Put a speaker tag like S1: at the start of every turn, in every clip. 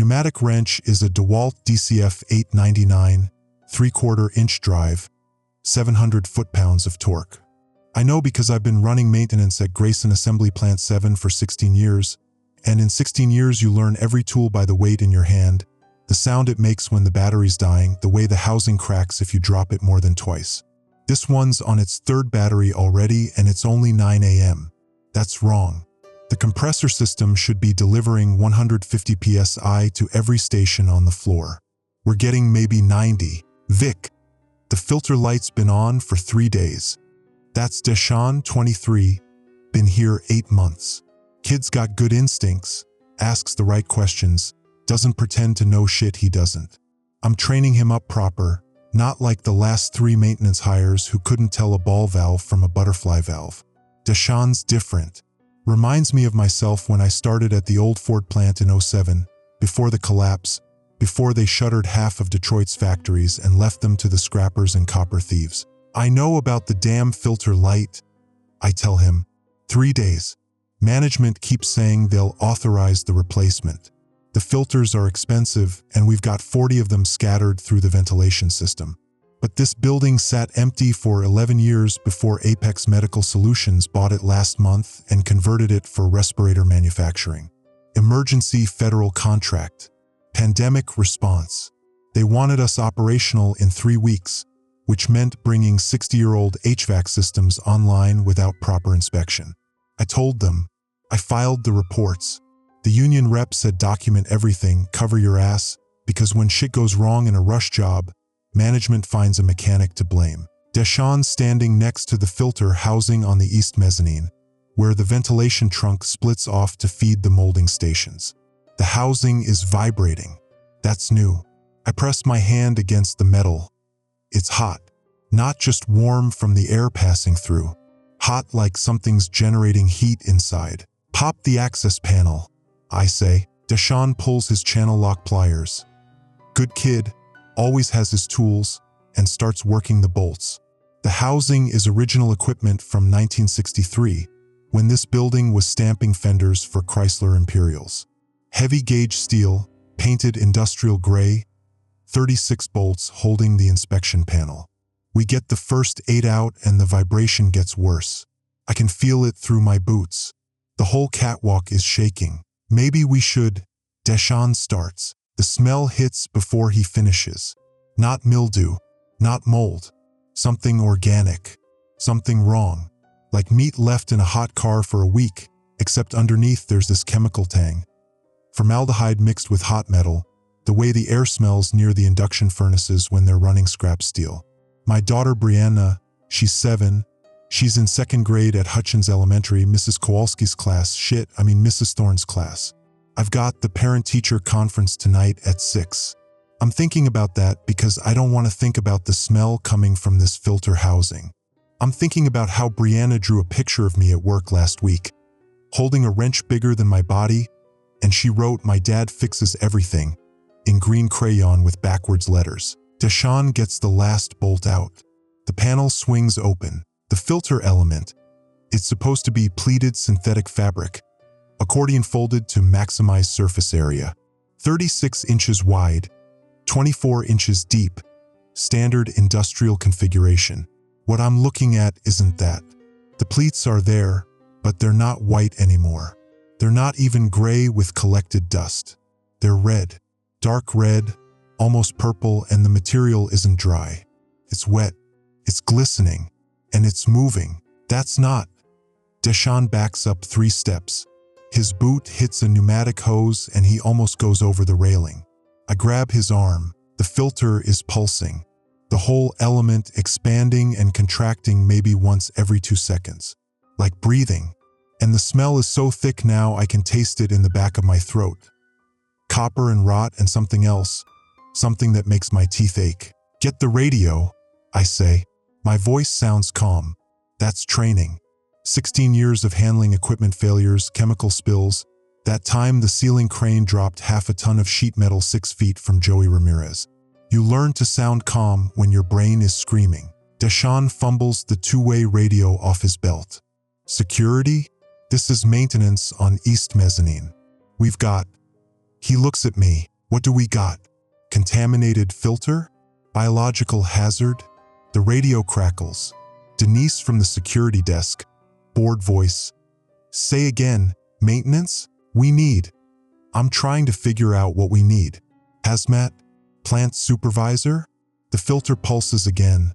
S1: pneumatic wrench is a DeWalt DCF 899, 3/4-inch drive, 700 foot-pounds of torque. I know because I've been running maintenance at Grayson Assembly Plant 7 for 16 years, and in 16 years you learn every tool by the weight in your hand, the sound it makes when the battery's dying, the way the housing cracks if you drop it more than twice. This one's on its third battery already and it's only 9 a.m. That's wrong. The compressor system should be delivering 150 psi to every station on the floor. We're getting maybe 90. Vic, the filter light's been on for 3 days. That's Deshaun, 23, been here 8 months. Kid's got good instincts, asks the right questions, doesn't pretend to know shit he doesn't. I'm training him up proper, not like the last 3 maintenance hires who couldn't tell a ball valve from a butterfly valve. Deshaun's different. Reminds me of myself when I started at the old Ford plant in 07, before the collapse, before they shuttered half of Detroit's factories and left them to the scrappers and copper thieves. I know about the damn filter light, I tell him. 3 days. Management keeps saying they'll authorize the replacement. The filters are expensive and we've got 40 of them scattered through the ventilation system. But this building sat empty for 11 years before Apex Medical Solutions bought it last month and converted it for respirator manufacturing. Emergency federal contract. Pandemic response. They wanted us operational in 3 weeks, which meant bringing 60-year-old HVAC systems online without proper inspection. I told them. I filed the reports. The union rep said document everything, cover your ass, because when shit goes wrong in a rush job, management finds a mechanic to blame. Deshaun standing next to the filter housing on the east mezzanine, where the ventilation trunk splits off to feed the molding stations. The housing is vibrating. That's new. I press my hand against the metal. It's hot. Not just warm from the air passing through. Hot like something's generating heat inside. Pop the access panel, I say. Deshaun pulls his channel lock pliers. Good kid, always has his tools, and starts working the bolts. The housing is original equipment from 1963, when this building was stamping fenders for Chrysler Imperials. Heavy gauge steel, painted industrial gray, 36 bolts holding the inspection panel. We get the first 8 out and the vibration gets worse. I can feel it through my boots. The whole catwalk is shaking. Maybe we should. Deshaun starts. The smell hits before he finishes. Not mildew, not mold. Something organic. Something wrong. Like meat left in a hot car for a week, except underneath there's this chemical tang. Formaldehyde mixed with hot metal, the way the air smells near the induction furnaces when they're running scrap steel. My daughter Brianna, she's 7, she's in 2nd grade at Hutchins Elementary, Mrs. Kowalski's class, Mrs. Thorne's class. I've got the parent-teacher conference tonight at 6. I'm thinking about that because I don't want to think about the smell coming from this filter housing. I'm thinking about how Brianna drew a picture of me at work last week, holding a wrench bigger than my body, and she wrote "My dad fixes everything" in green crayon with backwards letters. Deshaun gets the last bolt out. The panel swings open. The filter element. It's supposed to be pleated synthetic fabric, accordion folded to maximize surface area. 36 inches wide, 24 inches deep, standard industrial configuration. What I'm looking at isn't that. The pleats are there, but they're not white anymore. They're not even gray with collected dust. They're red, dark red, almost purple, and the material isn't dry. It's wet, it's glistening, and it's moving. That's not. Deshaun backs up 3 steps. His boot hits a pneumatic hose and he almost goes over the railing. I grab his arm. The filter is pulsing. The whole element expanding and contracting maybe once every 2 seconds. Like breathing. And the smell is so thick now I can taste it in the back of my throat. Copper and rot and something else. Something that makes my teeth ache. Get the radio, I say. My voice sounds calm. That's training. 16 years of handling equipment failures, chemical spills. That time the ceiling crane dropped half a ton of sheet metal 6 feet from Joey Ramirez. You learn to sound calm when your brain is screaming. Deshaun fumbles the 2-way radio off his belt. Security? This is maintenance on East Mezzanine. We've got. He looks at me. What do we got? Contaminated filter? Biological hazard? The radio crackles. Denise from the security desk. Bored voice. Say again, maintenance? We need. I'm trying to figure out what we need. Hazmat? Plant supervisor? The filter pulses again.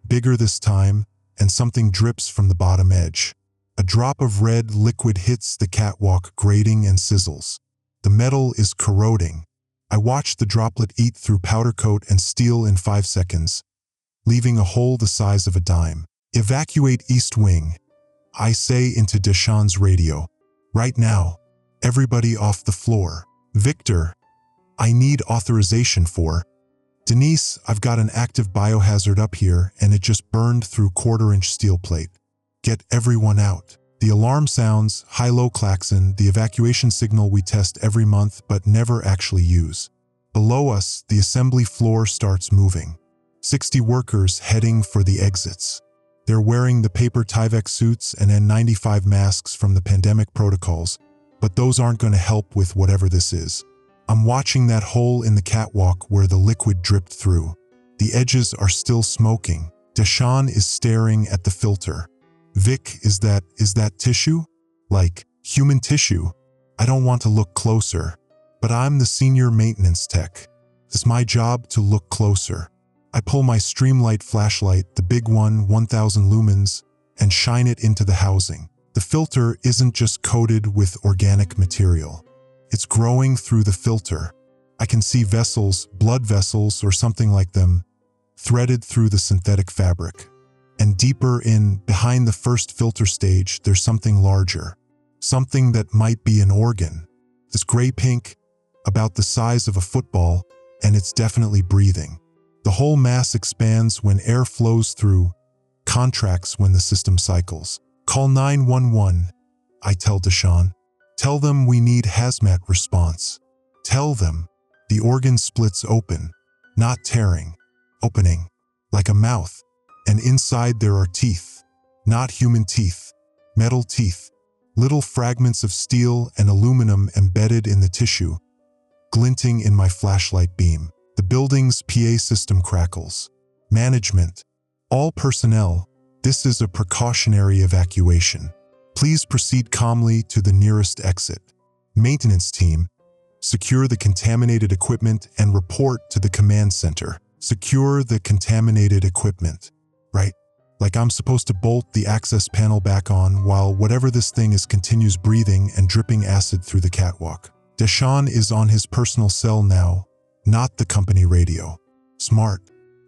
S1: Bigger this time, and something drips from the bottom edge. A drop of red liquid hits the catwalk, grating and sizzles. The metal is corroding. I watch the droplet eat through powder coat and steel in 5 seconds, leaving a hole the size of a dime. Evacuate East Wing, I say into Deshawn's radio. Right now, everybody off the floor. Victor, I need authorization for. Denise, I've got an active biohazard up here and it just burned through 1/4-inch steel plate. Get everyone out. The alarm sounds, high-low klaxon, the evacuation signal we test every month but never actually use. Below us, the assembly floor starts moving. 60 workers heading for the exits. They're wearing the paper Tyvek suits and N95 masks from the pandemic protocols, but those aren't going to help with whatever this is. I'm watching that hole in the catwalk where the liquid dripped through. The edges are still smoking. Deshawn is staring at the filter. Vic, is that tissue? Like, human tissue? I don't want to look closer, but I'm the senior maintenance tech. It's my job to look closer. I pull my Streamlight flashlight, the big one, 1000 lumens, and shine it into the housing. The filter isn't just coated with organic material. It's growing through the filter. I can see vessels, blood vessels or something like them, threaded through the synthetic fabric. And deeper in, behind the first filter stage, there's something larger. Something that might be an organ. It's gray-pink, about the size of a football, and it's definitely breathing. The whole mass expands when air flows through, contracts when the system cycles. Call 911, I tell Deshawn. Tell them we need hazmat response. Tell them. The organ splits open, not tearing, opening, like a mouth. And inside there are teeth. Not human teeth, metal teeth. Little fragments of steel and aluminum embedded in the tissue, glinting in my flashlight beam. The building's PA system crackles. Management. All personnel, this is a precautionary evacuation. Please proceed calmly to the nearest exit. Maintenance team, secure the contaminated equipment and report to the command center. Secure the contaminated equipment. Right? Like I'm supposed to bolt the access panel back on while whatever this thing is continues breathing and dripping acid through the catwalk. Deshawn is on his personal cell now, not the company radio. Smart.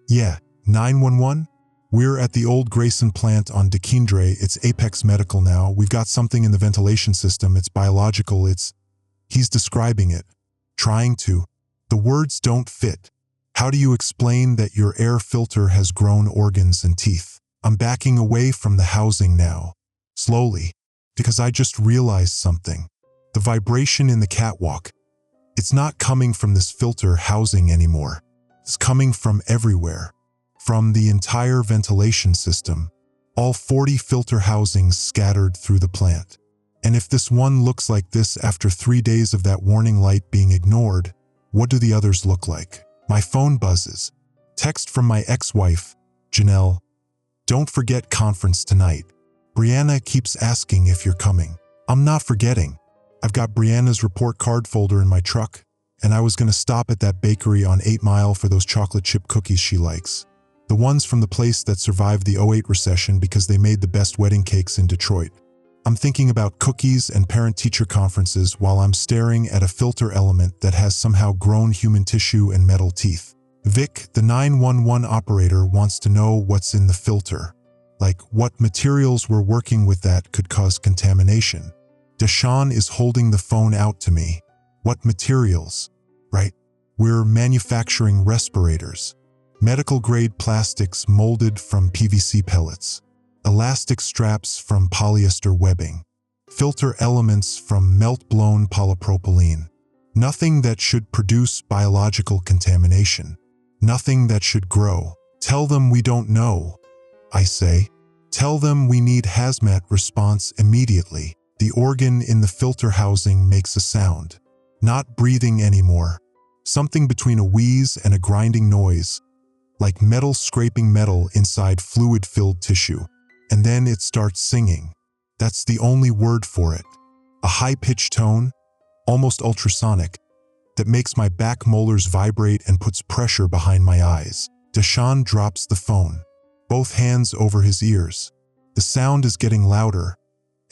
S1: Yeah, 911? We're at the old Grayson plant on Dekindre. It's Apex Medical now. We've got something in the ventilation system. It's biological. He's describing it. Trying to. The words don't fit. How do you explain that your air filter has grown organs and teeth? I'm backing away from the housing now. Slowly. Because I just realized something. The vibration in the catwalk. It's not coming from this filter housing anymore. It's coming from everywhere. From the entire ventilation system. All 40 filter housings scattered through the plant. And if this one looks like this after 3 days of that warning light being ignored, what do the others look like? My phone buzzes. Text from my ex-wife, Janelle. Don't forget conference tonight. Brianna keeps asking if you're coming. I'm not forgetting. I've got Brianna's report card folder in my truck, and I was going to stop at that bakery on 8 Mile for those chocolate chip cookies she likes. The ones from the place that survived the '08 recession because they made the best wedding cakes in Detroit. I'm thinking about cookies and parent-teacher conferences while I'm staring at a filter element that has somehow grown human tissue and metal teeth. Vic, the 911 operator, wants to know what's in the filter. Like what materials we're working with that could cause contamination. Deshawn is holding the phone out to me. What materials? Right? We're manufacturing respirators. Medical-grade plastics molded from PVC pellets. Elastic straps from polyester webbing. Filter elements from melt-blown polypropylene. Nothing that should produce biological contamination. Nothing that should grow. Tell them we don't know, I say. Tell them we need hazmat response immediately. The organ in the filter housing makes a sound. Not breathing anymore. something between a wheeze and a grinding noise, like metal scraping metal inside fluid-filled tissue. And then it starts singing. That's the only word for it. A high-pitched tone, almost ultrasonic, that makes my back molars vibrate and puts pressure behind my eyes. Deshaun drops the phone, both hands over his ears. The sound is getting louder,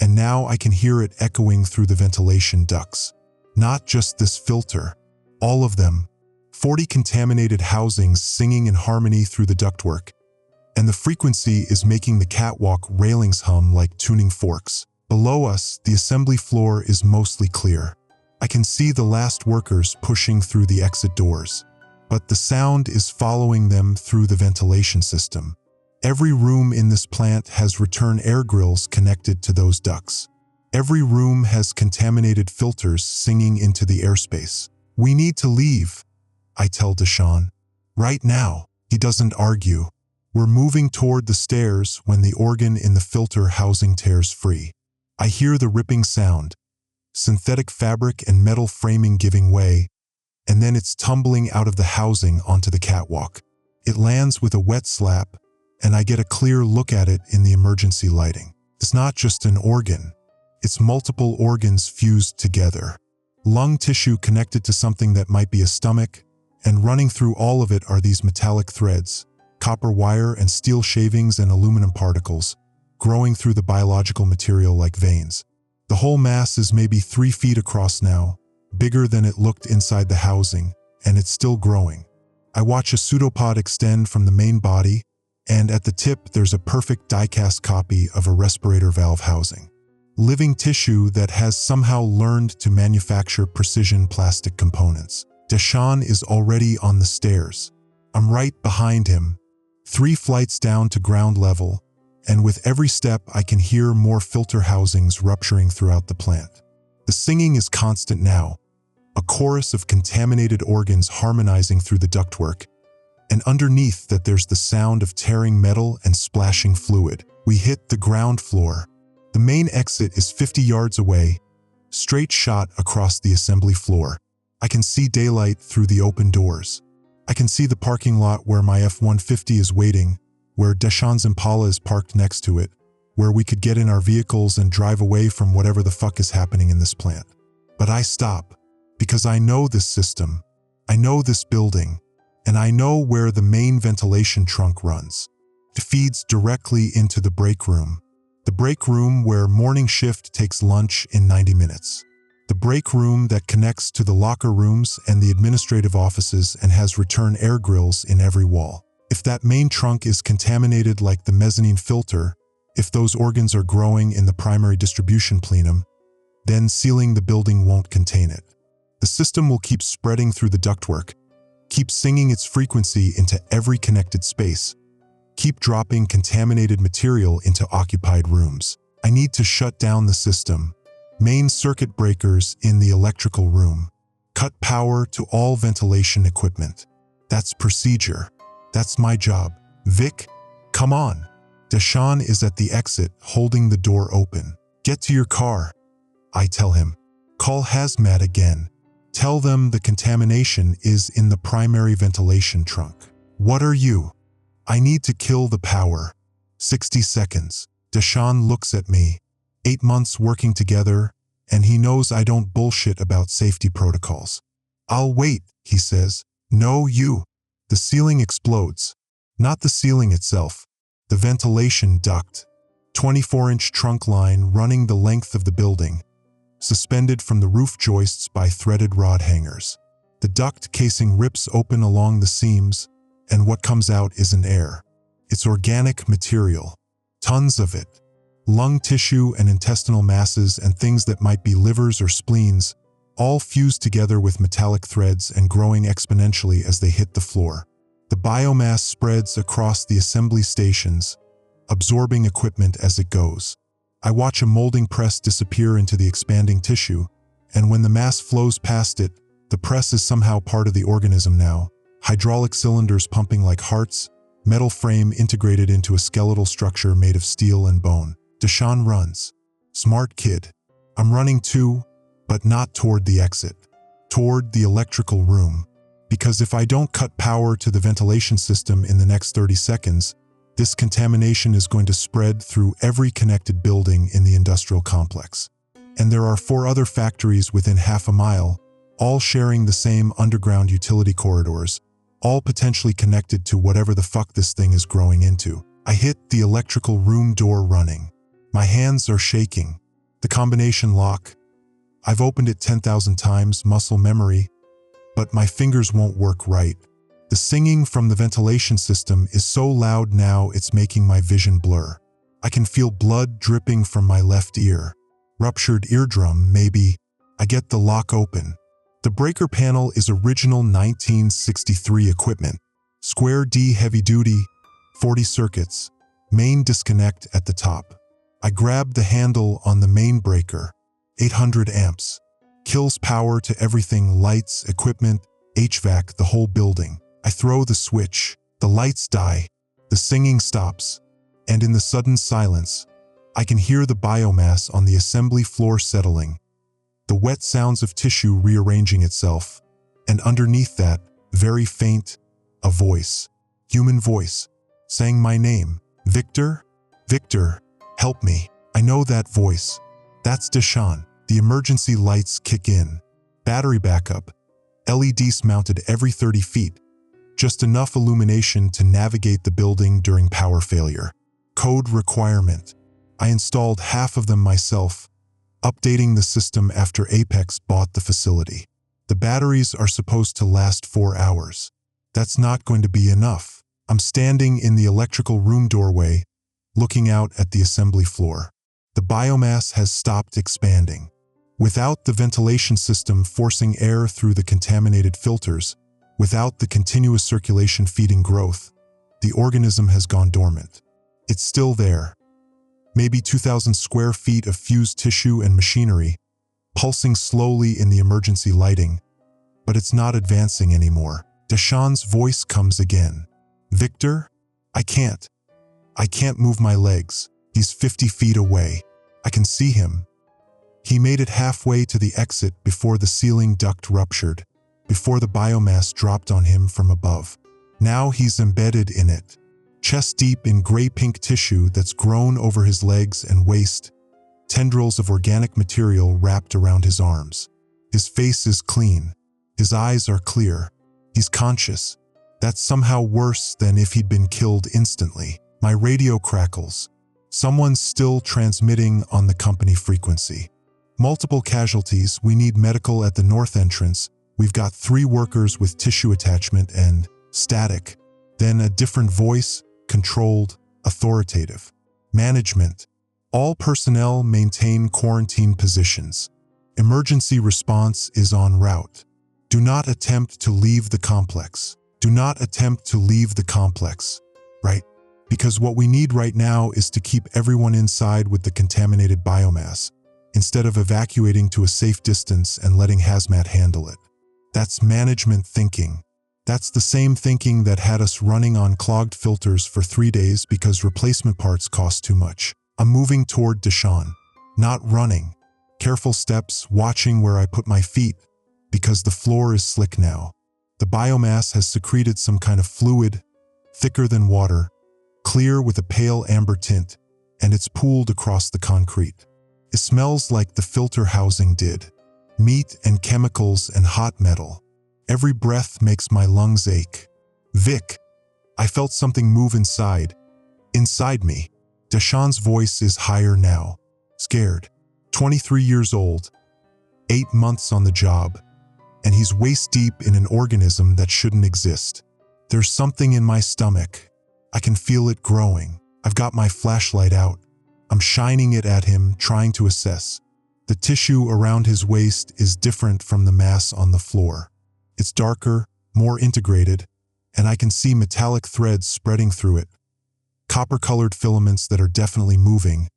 S1: and now I can hear it echoing through the ventilation ducts. Not just this filter, all of them. 40 contaminated housings singing in harmony through the ductwork, and the frequency is making the catwalk railings hum like tuning forks. Below us, the assembly floor is mostly clear. I can see the last workers pushing through the exit doors, but the sound is following them through the ventilation system. Every room in this plant has return air grills connected to those ducts. Every room has contaminated filters singing into the airspace. We need to leave, I tell Deshaun. Right now. He doesn't argue. We're moving toward the stairs when the organ in the filter housing tears free. I hear the ripping sound, synthetic fabric and metal framing giving way, and then it's tumbling out of the housing onto the catwalk. It lands with a wet slap, and I get a clear look at it in the emergency lighting. It's not just an organ. It's multiple organs fused together. Lung tissue connected to something that might be a stomach, and running through all of it are these metallic threads, copper wire and steel shavings and aluminum particles, growing through the biological material like veins. The whole mass is maybe 3 feet across now, bigger than it looked inside the housing, and it's still growing. I watch a pseudopod extend from the main body, and at the tip there's a perfect die-cast copy of a respirator valve housing. Living tissue that has somehow learned to manufacture precision plastic components. Deshaun is already on the stairs. I'm right behind him, 3 flights down to ground level, and with every step I can hear more filter housings rupturing throughout the plant. The singing is constant now, a chorus of contaminated organs harmonizing through the ductwork, and underneath that there's the sound of tearing metal and splashing fluid. We hit the ground floor. The main exit is 50 yards away, straight shot across the assembly floor. I can see daylight through the open doors. I can see the parking lot where my F-150 is waiting, where Deshaun's Impala is parked next to it, where we could get in our vehicles and drive away from whatever the fuck is happening in this plant. But I stop, because I know this system, I know this building, and I know where the main ventilation trunk runs. It feeds directly into the break room. The break room where morning shift takes lunch in 90 minutes. The break room that connects to the locker rooms and the administrative offices and has return air grills in every wall. If that main trunk is contaminated like the mezzanine filter, if those organs are growing in the primary distribution plenum, then sealing the building won't contain it. The system will keep spreading through the ductwork, keep singing its frequency into every connected space, keep dropping contaminated material into occupied rooms. I need to shut down the system. Main circuit breakers in the electrical room. Cut power to all ventilation equipment. That's procedure. That's my job. Vic, come on. Deshaun is at the exit, holding the door open. Get to your car, I tell him. Call hazmat again. Tell them the contamination is in the primary ventilation trunk. What are you? I need to kill the power. 60 seconds. Deshaun looks at me. 8 months working together, and he knows I don't bullshit about safety protocols. I'll wait, he says. No, you. The ceiling explodes. Not the ceiling itself. The ventilation duct. 24-inch trunk line running the length of the building, suspended from the roof joists by threaded rod hangers. The duct casing rips open along the seams, and what comes out isn't air. It's organic material. Tons of it. Lung tissue and intestinal masses and things that might be livers or spleens, all fused together with metallic threads and growing exponentially as they hit the floor. The biomass spreads across the assembly stations, absorbing equipment as it goes. I watch a molding press disappear into the expanding tissue, and when the mass flows past it, the press is somehow part of the organism now. Hydraulic cylinders pumping like hearts, metal frame integrated into a skeletal structure made of steel and bone. Deshaun runs. Smart kid. I'm running too, but not toward the exit. Toward the electrical room. Because if I don't cut power to the ventilation system in the next 30 seconds, this contamination is going to spread through every connected building in the industrial complex. And there are 4 other factories within half a mile, all sharing the same underground utility corridors, all potentially connected to whatever the fuck this thing is growing into. I hit the electrical room door running. My hands are shaking. The combination lock. I've opened it 10,000 times, muscle memory, but my fingers won't work right. The singing from the ventilation system is so loud now it's making my vision blur. I can feel blood dripping from my left ear. Ruptured eardrum, maybe. I get the lock open. The breaker panel is original 1963 equipment. Square D heavy duty, 40 circuits, main disconnect at the top. I grab the handle on the main breaker, 800 amps. Kills power to everything, lights, equipment, HVAC, the whole building. I throw the switch, the lights die, the singing stops, and in the sudden silence, I can hear the biomass on the assembly floor settling, the wet sounds of tissue rearranging itself, and underneath that, very faint, a voice, human voice, saying my name, Victor, Victor, help me. I know that voice. That's Deshawn. The emergency lights kick in. Battery backup. LEDs mounted every 30 feet. Just enough illumination to navigate the building during power failure. Code requirement. I installed half of them myself, updating the system after Apex bought the facility. The batteries are supposed to last 4 hours. That's not going to be enough. I'm standing in the electrical room doorway, looking out at the assembly floor. The biomass has stopped expanding. Without the ventilation system forcing air through the contaminated filters, without the continuous circulation feeding growth, the organism has gone dormant. It's still there. Maybe 2,000 square feet of fused tissue and machinery, pulsing slowly in the emergency lighting, but it's not advancing anymore. Deshawn's voice comes again. Victor, I can't move my legs. He's 50 feet away. I can see him. He made it halfway to the exit before the ceiling duct ruptured, before the biomass dropped on him from above. Now he's embedded in it, chest deep in gray-pink tissue that's grown over his legs and waist, tendrils of organic material wrapped around his arms. His face is clean. His eyes are clear. He's conscious. That's somehow worse than if he'd been killed instantly. My radio crackles. Someone's still transmitting on the company frequency. Multiple casualties. We need medical at the north entrance. We've got 3 workers with tissue attachment and static. Then a different voice, controlled, authoritative. Management. All personnel maintain quarantine positions. Emergency response is en route. Do not attempt to leave the complex. Do not attempt to leave the complex. Right? Because what we need right now is to keep everyone inside with the contaminated biomass, instead of evacuating to a safe distance and letting hazmat handle it. That's management thinking. That's the same thinking that had us running on clogged filters for 3 days because replacement parts cost too much. I'm moving toward Deshawn, not running. Careful steps, watching where I put my feet, because the floor is slick now. The biomass has secreted some kind of fluid, thicker than water, clear with a pale amber tint, and it's pooled across the concrete. It smells like the filter housing did. Meat and chemicals and hot metal. Every breath makes my lungs ache. Vic, I felt something move inside me. Deshawn's voice is higher now. Scared. 23 years old. 8 months on the job. And he's waist deep in an organism that shouldn't exist. There's something in my stomach. I can feel it growing. I've got my flashlight out. I'm shining it at him, trying to assess. The tissue around his waist is different from the mass on the floor. It's darker, more integrated, and I can see metallic threads spreading through it. Copper-colored filaments that are definitely moving,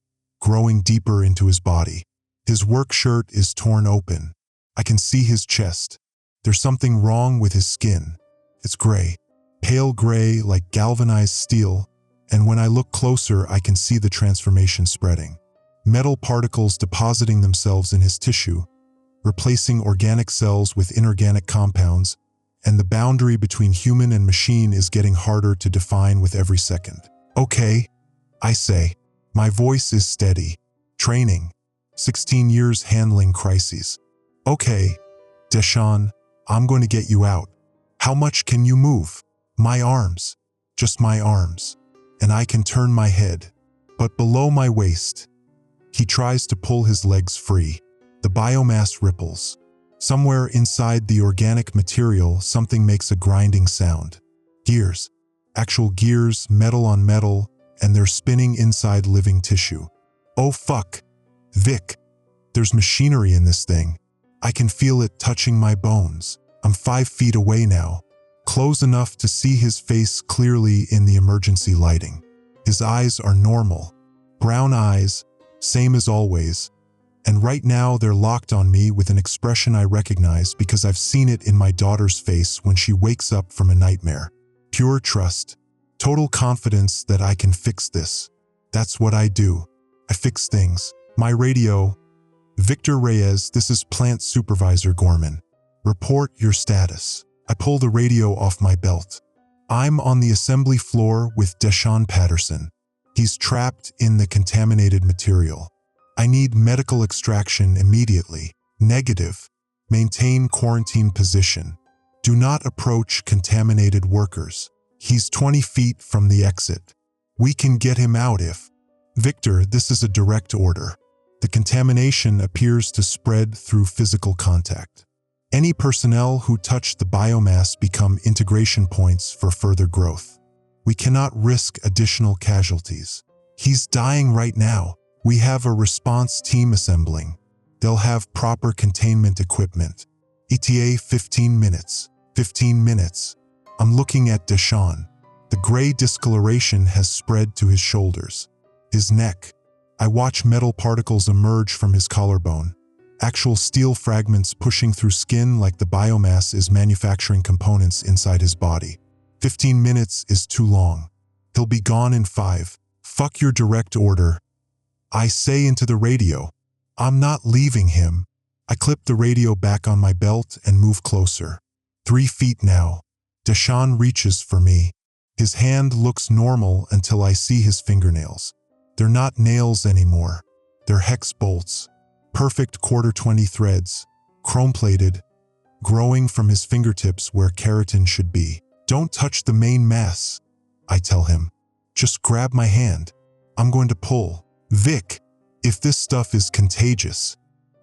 S1: growing deeper into his body. His work shirt is torn open. I can see his chest. There's something wrong with his skin. It's gray, pale gray like galvanized steel, and when I look closer, I can see the transformation spreading. Metal particles depositing themselves in his tissue, replacing organic cells with inorganic compounds, and the boundary between human and machine is getting harder to define with every second. Okay, I say. My voice is steady. Training. 16 years handling crises. Okay, Deshawn, I'm going to get you out. How much can you move? My arms. Just my arms. And I can turn my head. But below my waist. He tries to pull his legs free. The biomass ripples. Somewhere inside the organic material, something makes a grinding sound. Gears. Actual gears, metal on metal, and they're spinning inside living tissue. Oh fuck. Vic. There's machinery in this thing. I can feel it touching my bones. I'm 5 feet away now, close enough to see his face clearly in the emergency lighting. His eyes are normal. Brown eyes, same as always. And right now they're locked on me with an expression I recognize because I've seen it in my daughter's face when she wakes up from a nightmare. Pure trust. Total confidence that I can fix this. That's what I do. I fix things. My radio. Victor Reyes, this is Plant Supervisor Gorman. Report your status. I pull the radio off my belt. I'm on the assembly floor with Deshawn Patterson. He's trapped in the contaminated material. I need medical extraction immediately. Negative. Maintain quarantine position. Do not approach contaminated workers. He's 20 feet from the exit. We can get him out if... Victor, this is a direct order. The contamination appears to spread through physical contact. Any personnel who touch the biomass become integration points for further growth. We cannot risk additional casualties. He's dying right now. We have a response team assembling. They'll have proper containment equipment. ETA 15 minutes. 15 minutes. I'm looking at Deshawn. The gray discoloration has spread to his shoulders. His neck. I watch metal particles emerge from his collarbone. Actual steel fragments pushing through skin like the biomass is manufacturing components inside his body. 15 minutes is too long. He'll be gone in 5. Fuck your direct order. I say into the radio. I'm not leaving him. I clip the radio back on my belt and move closer. 3 feet now. Deshawn reaches for me. His hand looks normal until I see his fingernails. They're not nails anymore. They're hex bolts. Perfect quarter-20 threads, chrome-plated, growing from his fingertips where keratin should be. Don't touch the main mass, I tell him. Just grab my hand. I'm going to pull. Vic, if this stuff is contagious,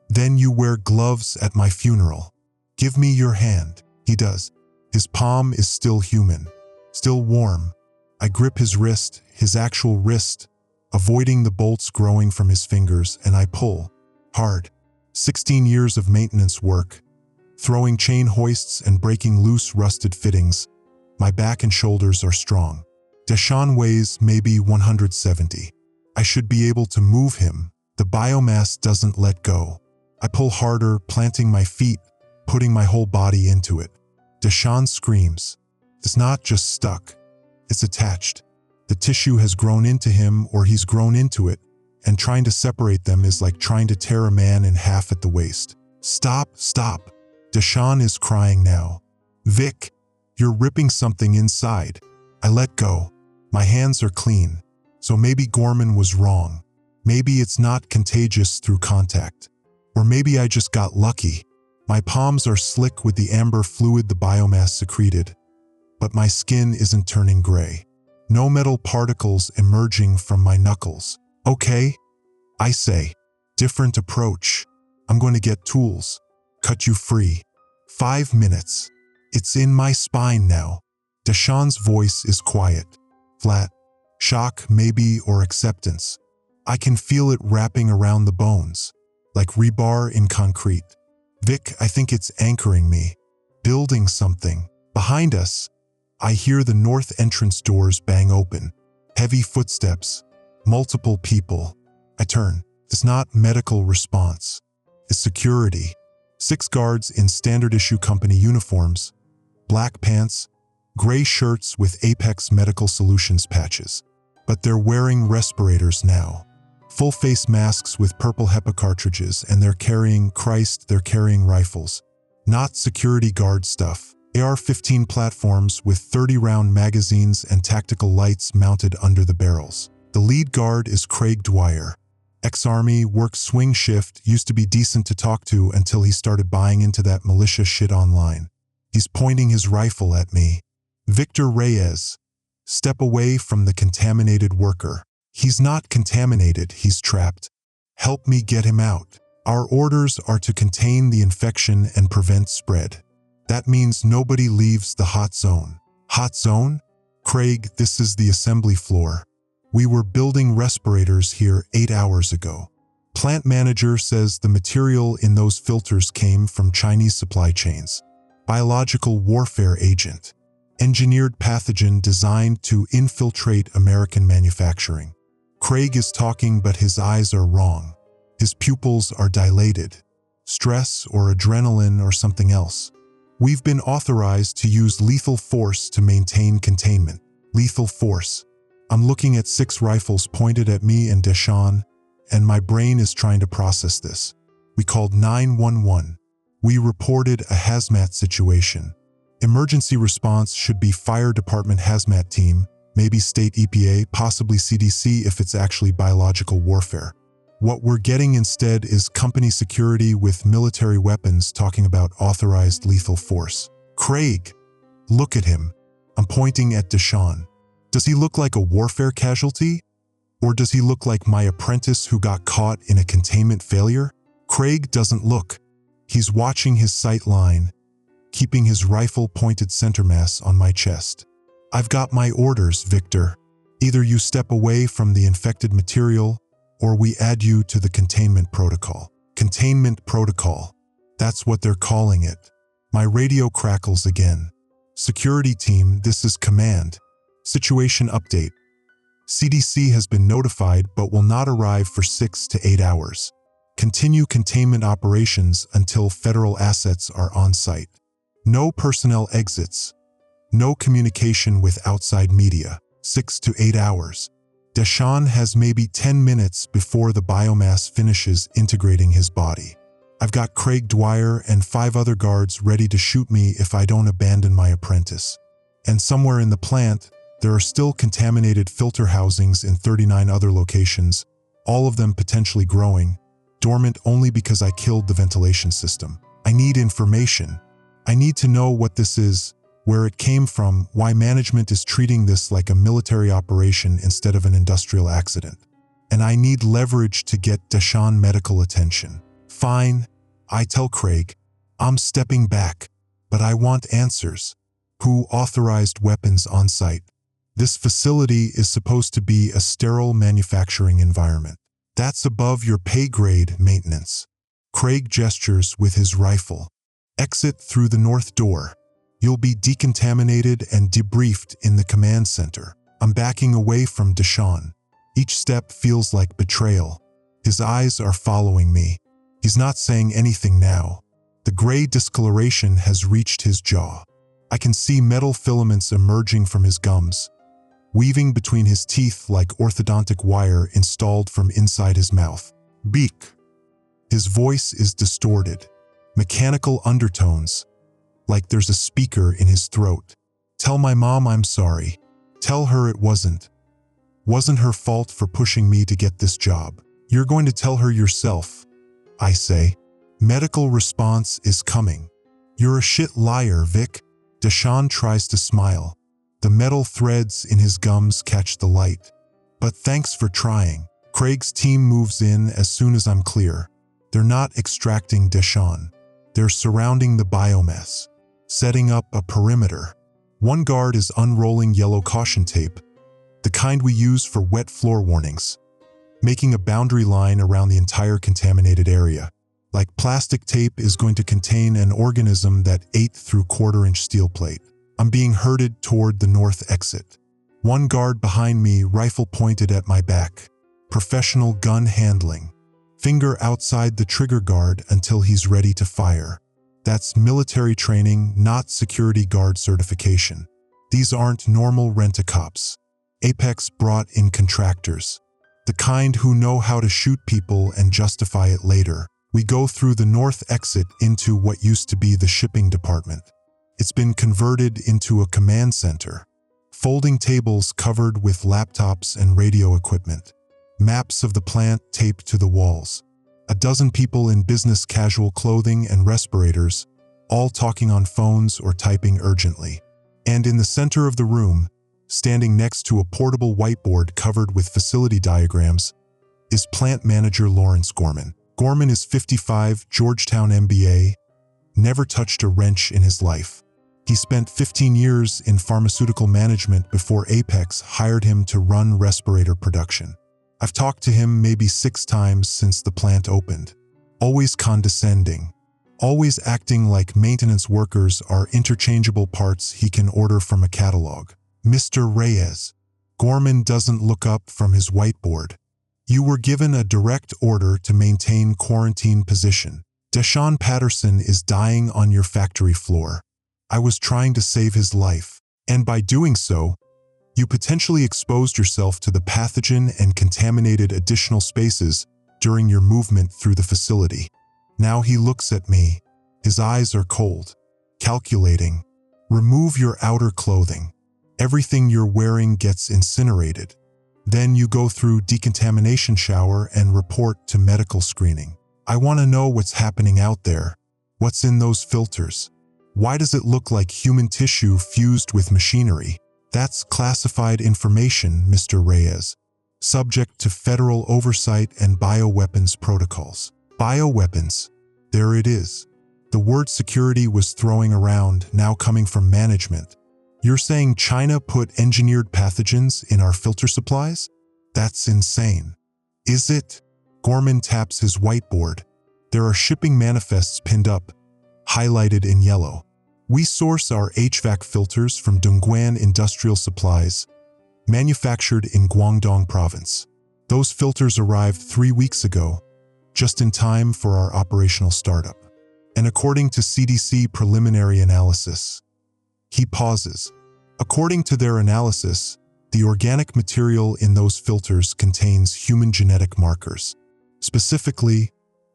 S1: then you wear gloves at my funeral. Give me your hand. He does. His palm is still human, still warm. I grip his wrist, his actual wrist, avoiding the bolts growing from his fingers, and I pull. Hard. 16 years of maintenance work, throwing chain hoists and breaking loose rusted fittings. My back and shoulders are strong. Deshawn weighs maybe 170. I should be able to move him. The biomass doesn't let go. I pull harder, planting my feet, putting my whole body into it. Deshawn screams. It's not just stuck. It's attached. The tissue has grown into him or he's grown into it. And trying to separate them is like trying to tear a man in half at the waist. Stop, stop. Deshawn is crying now. Vic, you're ripping something inside. I let go. My hands are clean. So maybe Gorman was wrong. Maybe it's not contagious through contact. Or maybe I just got lucky. My palms are slick with the amber fluid the biomass secreted. But my skin isn't turning gray. No metal particles emerging from my knuckles. Okay, I say. Different approach. I'm going to get tools. Cut you free. 5 minutes. It's in my spine now. Deshawn's voice is quiet. Flat. Shock, maybe, or acceptance. I can feel it wrapping around the bones. Like rebar in concrete. Vic, I think it's anchoring me. Building something. Behind us, I hear the north entrance doors bang open. Heavy footsteps. Multiple people. I turn. It's not medical response. It's security. 6 guards in standard issue company uniforms. Black pants, gray shirts with Apex Medical Solutions patches. But they're wearing respirators now. Full face masks with purple HEPA cartridges, and they're carrying rifles. Not security guard stuff. AR-15 platforms with 30-round magazines and tactical lights mounted under the barrels. The lead guard is Craig Dwyer. Ex-Army, works swing shift, used to be decent to talk to until he started buying into that militia shit online. He's pointing his rifle at me. Victor Reyes. Step away from the contaminated worker. He's not contaminated, he's trapped. Help me get him out. Our orders are to contain the infection and prevent spread. That means nobody leaves the hot zone. Hot zone? Craig, this is the assembly floor. We were building respirators here 8 hours ago. Plant manager says the material in those filters came from Chinese supply chains. Biological warfare agent. Engineered pathogen designed to infiltrate American manufacturing. Craig is talking, but his eyes are wrong. His pupils are dilated. Stress or adrenaline or something else. We've been authorized to use lethal force to maintain containment. Lethal force. I'm looking at 6 rifles pointed at me and Deshawn, and my brain is trying to process this. We called 911. We reported a hazmat situation. Emergency response should be fire department hazmat team, maybe state EPA, possibly CDC if it's actually biological warfare. What we're getting instead is company security with military weapons talking about authorized lethal force. Craig, look at him. I'm pointing at Deshawn. Does he look like a warfare casualty? Or does he look like my apprentice who got caught in a containment failure? Craig doesn't look. He's watching his sight line, keeping his rifle pointed center mass on my chest. I've got my orders, Victor. Either you step away from the infected material, or we add you to the containment protocol. Containment protocol. That's what they're calling it. My radio crackles again. Security team, this is command. Situation update. CDC has been notified but will not arrive for 6 to 8 hours. Continue containment operations until federal assets are on site. No personnel exits. No communication with outside media. 6 to 8 hours. Deshawn has maybe 10 minutes before the biomass finishes integrating his body. I've got Craig Dwyer and 5 other guards ready to shoot me if I don't abandon my apprentice. And somewhere in the plant, there are still contaminated filter housings in 39 other locations, all of them potentially growing, dormant only because I killed the ventilation system. I need information. I need to know what this is, where it came from, why management is treating this like a military operation instead of an industrial accident. And I need leverage to get Deshawn medical attention. Fine, I tell Craig, I'm stepping back, but I want answers. Who authorized weapons on site? This facility is supposed to be a sterile manufacturing environment. That's above your pay grade, maintenance. Craig gestures with his rifle. Exit through the north door. You'll be decontaminated and debriefed in the command center. I'm backing away from Deshawn. Each step feels like betrayal. His eyes are following me. He's not saying anything now. The gray discoloration has reached his jaw. I can see metal filaments emerging from his gums, weaving between his teeth like orthodontic wire installed from inside his mouth. Beak. His voice is distorted. Mechanical undertones, like there's a speaker in his throat. Tell my mom I'm sorry. Tell her it wasn't her fault for pushing me to get this job. You're going to tell her yourself, I say. Medical response is coming. You're a shit liar, Vic. Deshawn tries to smile. The metal threads in his gums catch the light. But thanks for trying. Craig's team moves in as soon as I'm clear. They're not extracting Deshawn. They're surrounding the biomass, setting up a perimeter. One guard is unrolling yellow caution tape, the kind we use for wet floor warnings, making a boundary line around the entire contaminated area. Like plastic tape is going to contain an organism that ate through quarter-inch steel plate. I'm being herded toward the north exit. One guard behind me, rifle pointed at my back. Professional gun handling. Finger outside the trigger guard until he's ready to fire. That's military training, not security guard certification. These aren't normal rent-a-cops. Apex brought in contractors. The kind who know how to shoot people and justify it later. We go through the north exit into what used to be the shipping department. It's been converted into a command center. Folding tables covered with laptops and radio equipment. Maps of the plant taped to the walls. A dozen people in business casual clothing and respirators, all talking on phones or typing urgently. And in the center of the room, standing next to a portable whiteboard covered with facility diagrams, is plant manager Lawrence Gorman. Gorman is 55, Georgetown MBA, never touched a wrench in his life. He spent 15 years in pharmaceutical management before Apex hired him to run respirator production. I've talked to him maybe 6 times since the plant opened. Always condescending. Always acting like maintenance workers are interchangeable parts he can order from a catalog. Mr. Reyes. Gorman doesn't look up from his whiteboard. You were given a direct order to maintain quarantine position. Deshaun Patterson is dying on your factory floor. I was trying to save his life. And by doing so, you potentially exposed yourself to the pathogen and contaminated additional spaces during your movement through the facility. Now he looks at me. His eyes are cold, calculating. Remove your outer clothing. Everything you're wearing gets incinerated. Then you go through decontamination shower and report to medical screening. I want to know what's happening out there. What's in those filters? Why does it look like human tissue fused with machinery? That's classified information, Mr. Reyes. Subject to federal oversight and bioweapons protocols. Bioweapons. There it is. The word security was throwing around, now coming from management. You're saying China put engineered pathogens in our filter supplies? That's insane. Is it? Gorman taps his whiteboard. There are shipping manifests pinned up, highlighted in yellow. We source our HVAC filters from Dongguan Industrial Supplies, manufactured in Guangdong Province. Those filters arrived 3 weeks ago, just in time for our operational startup. And according to CDC preliminary analysis, he pauses. According to their analysis, the organic material in those filters contains human genetic markers, specifically,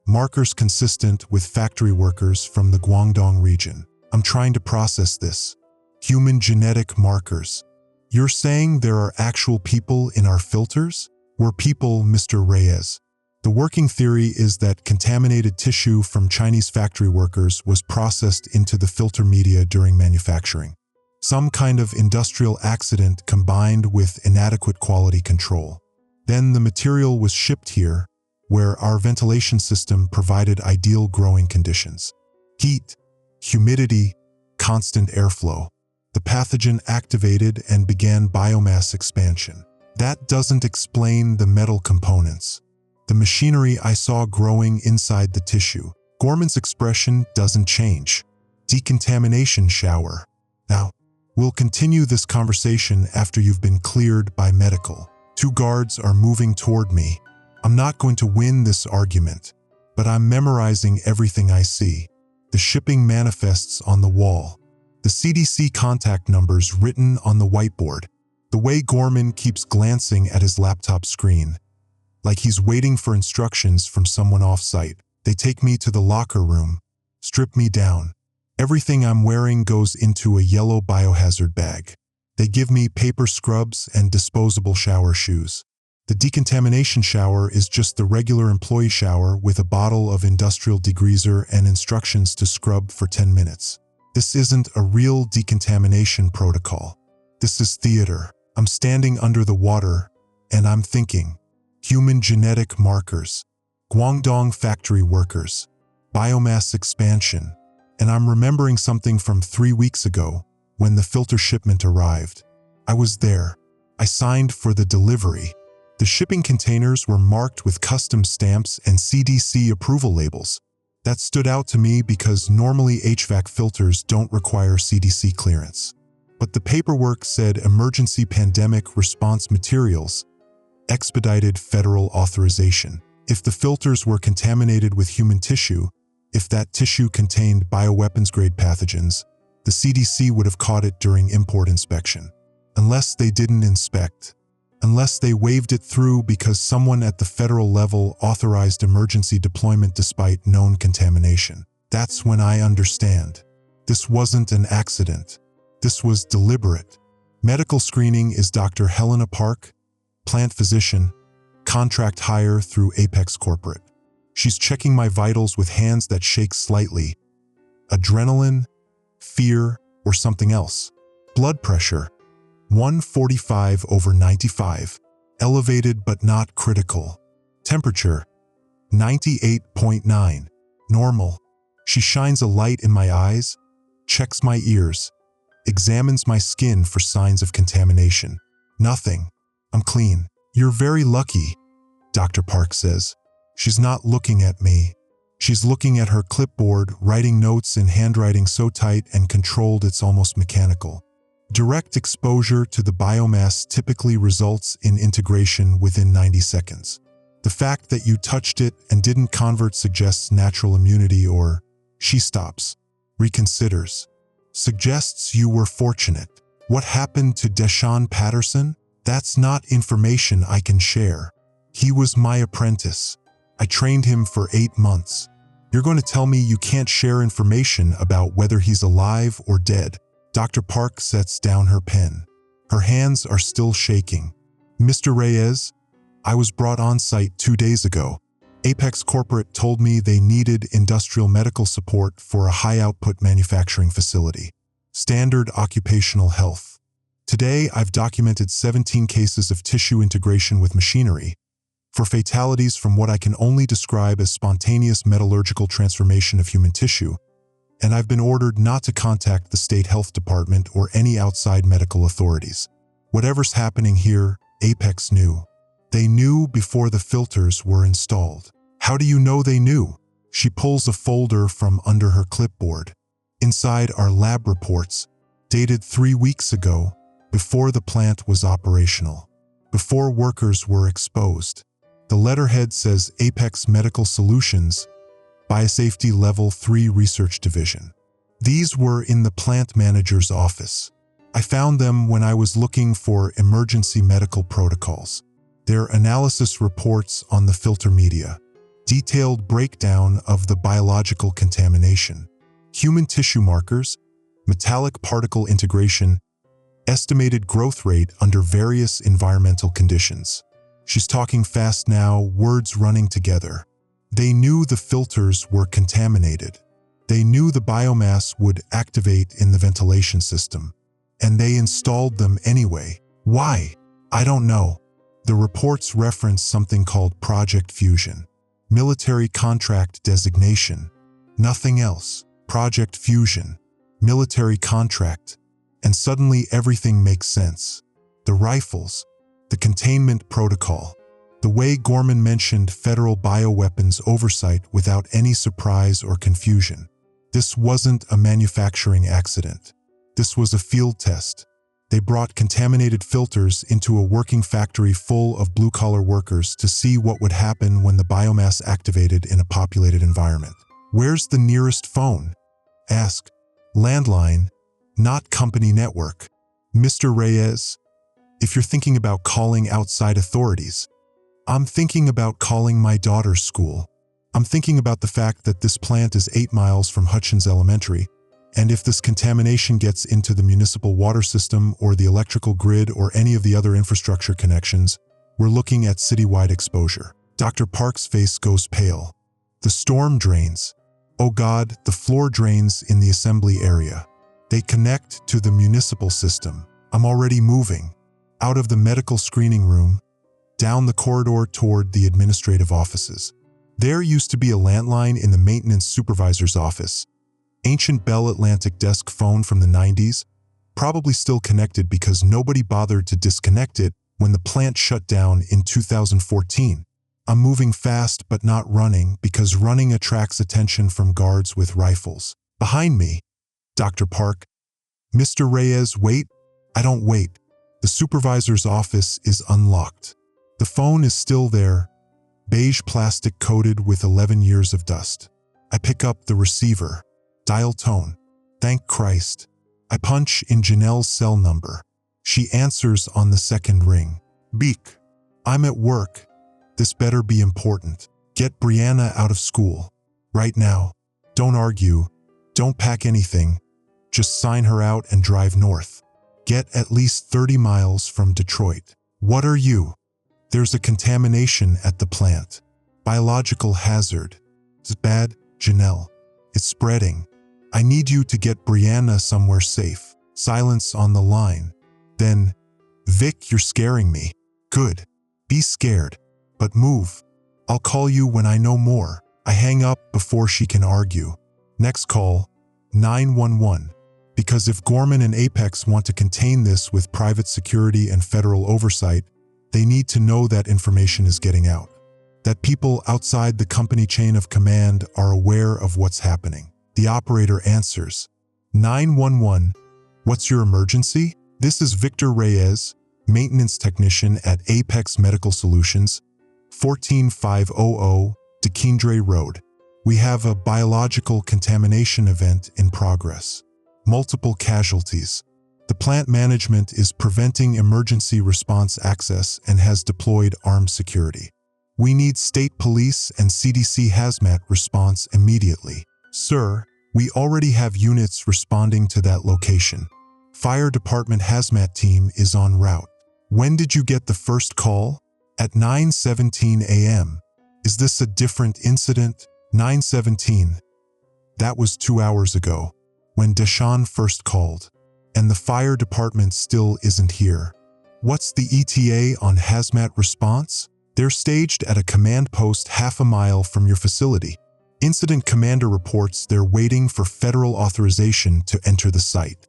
S1: markers consistent with factory workers from the Guangdong region. I'm trying to process this. Human genetic markers. You're saying there are actual people in our filters? We're people, Mr. Reyes. The working theory is that contaminated tissue from Chinese factory workers was processed into the filter media during manufacturing. Some kind of industrial accident combined with inadequate quality control. Then the material was shipped here, where our ventilation system provided ideal growing conditions. Heat, humidity, constant airflow. The pathogen activated and began biomass expansion. That doesn't explain the metal components. The machinery I saw growing inside the tissue. Gorman's expression doesn't change. Decontamination shower. Now, we'll continue this conversation after you've been cleared by medical. 2 guards are moving toward me. I'm not going to win this argument, but I'm memorizing everything I see. The shipping manifests on the wall. The CDC contact numbers written on the whiteboard. The way Gorman keeps glancing at his laptop screen, like he's waiting for instructions from someone off-site. They take me to the locker room, strip me down. Everything I'm wearing goes into a yellow biohazard bag. They give me paper scrubs and disposable shower shoes. The decontamination shower is just the regular employee shower with a bottle of industrial degreaser and instructions to scrub for 10 minutes. This isn't a real decontamination protocol. This is theater. I'm standing under the water, and I'm thinking, human genetic markers, Guangdong factory workers, biomass expansion, and I'm remembering something from 3 weeks ago when the filter shipment arrived. I was there. I signed for the delivery. The shipping containers were marked with custom stamps and CDC approval labels. That stood out to me because normally HVAC filters don't require CDC clearance. But the paperwork said emergency pandemic response materials, expedited federal authorization. If the filters were contaminated with human tissue, if that tissue contained bioweapons-grade pathogens, the CDC would have caught it during import inspection. Unless they didn't inspect. Unless they waved it through because someone at the federal level authorized emergency deployment despite known contamination. That's when I understand. This wasn't an accident. This was deliberate. Medical screening is Dr. Helena Park, plant physician, contract hire through Apex Corporate. She's checking my vitals with hands that shake slightly. Adrenaline, fear, or something else. Blood pressure, 145/95. Elevated but not critical. Temperature, 98.9. Normal. She shines a light in my eyes, checks my ears, examines my skin for signs of contamination. Nothing. I'm clean. You're very lucky, Dr. Park says. She's not looking at me. She's looking at her clipboard, writing notes in handwriting so tight and controlled it's almost mechanical. Direct exposure to the biomass typically results in integration within 90 seconds. The fact that you touched it and didn't convert suggests natural immunity or, she stops, reconsiders, suggests you were fortunate. What happened to Deshaun Patterson? That's not information I can share. He was my apprentice. I trained him for 8 months. You're going to tell me you can't share information about whether he's alive or dead? Dr. Park sets down her pen. Her hands are still shaking. Mr. Reyes, I was brought on site 2 days ago. Apex Corporate told me they needed industrial medical support for a high-output manufacturing facility. Standard occupational health. Today, I've documented 17 cases of tissue integration with machinery for fatalities from what I can only describe as spontaneous metallurgical transformation of human tissue, and I've been ordered not to contact the state health department or any outside medical authorities. Whatever's happening here, Apex knew. They knew before the filters were installed. How do you know they knew? She pulls a folder from under her clipboard. Inside are lab reports, dated 3 weeks ago, before the plant was operational, before workers were exposed. The letterhead says Apex Medical Solutions, Biosafety Level 3 Research Division. These were in the plant manager's office. I found them when I was looking for emergency medical protocols. Their analysis reports on the filter media. Detailed breakdown of the biological contamination. Human tissue markers, metallic particle integration, estimated growth rate under various environmental conditions. She's talking fast now, words running together. They knew the filters were contaminated. They knew the biomass would activate in the ventilation system. And they installed them anyway. Why? I don't know. The reports reference something called Project Fusion. Military contract designation. Nothing else. Project Fusion. Military contract. And suddenly everything makes sense. The rifles. The containment protocol. The way Gorman mentioned federal bioweapons oversight without any surprise or confusion. This wasn't a manufacturing accident. This was a field test. They brought contaminated filters into a working factory full of blue-collar workers to see what would happen when the biomass activated in a populated environment. Where's the nearest phone? Ask. Landline, not company network. Mr. Reyes, if you're thinking about calling outside authorities, I'm thinking about calling my daughter's school. I'm thinking about the fact that this plant is 8 miles from Hutchins Elementary, and if this contamination gets into the municipal water system or the electrical grid or any of the other infrastructure connections, we're looking at citywide exposure. Dr. Park's face goes pale. The storm drains. Oh God, the floor drains in the assembly area. They connect to the municipal system. I'm already moving. Out of the medical screening room, down the corridor toward the administrative offices. There used to be a landline in the maintenance supervisor's office. Ancient Bell Atlantic desk phone from the 90s, probably still connected because nobody bothered to disconnect it when the plant shut down in 2014. I'm moving fast but not running because running attracts attention from guards with rifles. Behind me, Dr. Park. Mr. Reyes, wait. I don't wait. The supervisor's office is unlocked. The phone is still there, beige plastic coated with 11 years of dust. I pick up the receiver. Dial tone. Thank Christ. I punch in Janelle's cell number. She answers on the second ring. Beak. I'm at work. This better be important. Get Brianna out of school. Right now. Don't argue. Don't pack anything. Just sign her out and drive north. Get at least 30 miles from Detroit. What are you? There's a contamination at the plant. Biological hazard. It's bad, Janelle. It's spreading. I need you to get Brianna somewhere safe. Silence on the line. Then, Vic, you're scaring me. Good. Be scared. But move. I'll call you when I know more. I hang up before she can argue. Next call, 911. Because if Gorman and Apex want to contain this with private security and federal oversight, they need to know that information is getting out. That people outside the company chain of command are aware of what's happening. The operator answers. 911, what's your emergency? This is Victor Reyes, maintenance technician at Apex Medical Solutions, 14500 DeKindre Road. We have a biological contamination event in progress. Multiple casualties. The plant management is preventing emergency response access and has deployed armed security. We need state police and CDC hazmat response immediately. Sir, we already have units responding to that location. Fire department hazmat team is en route. When did you get the first call? At 9:17 a.m. Is this a different incident? 9:17. That was 2 hours ago, when Deshaun first called, and the fire department still isn't here. What's the ETA on hazmat response? They're staged at a command post half a mile from your facility. Incident commander reports they're waiting for federal authorization to enter the site.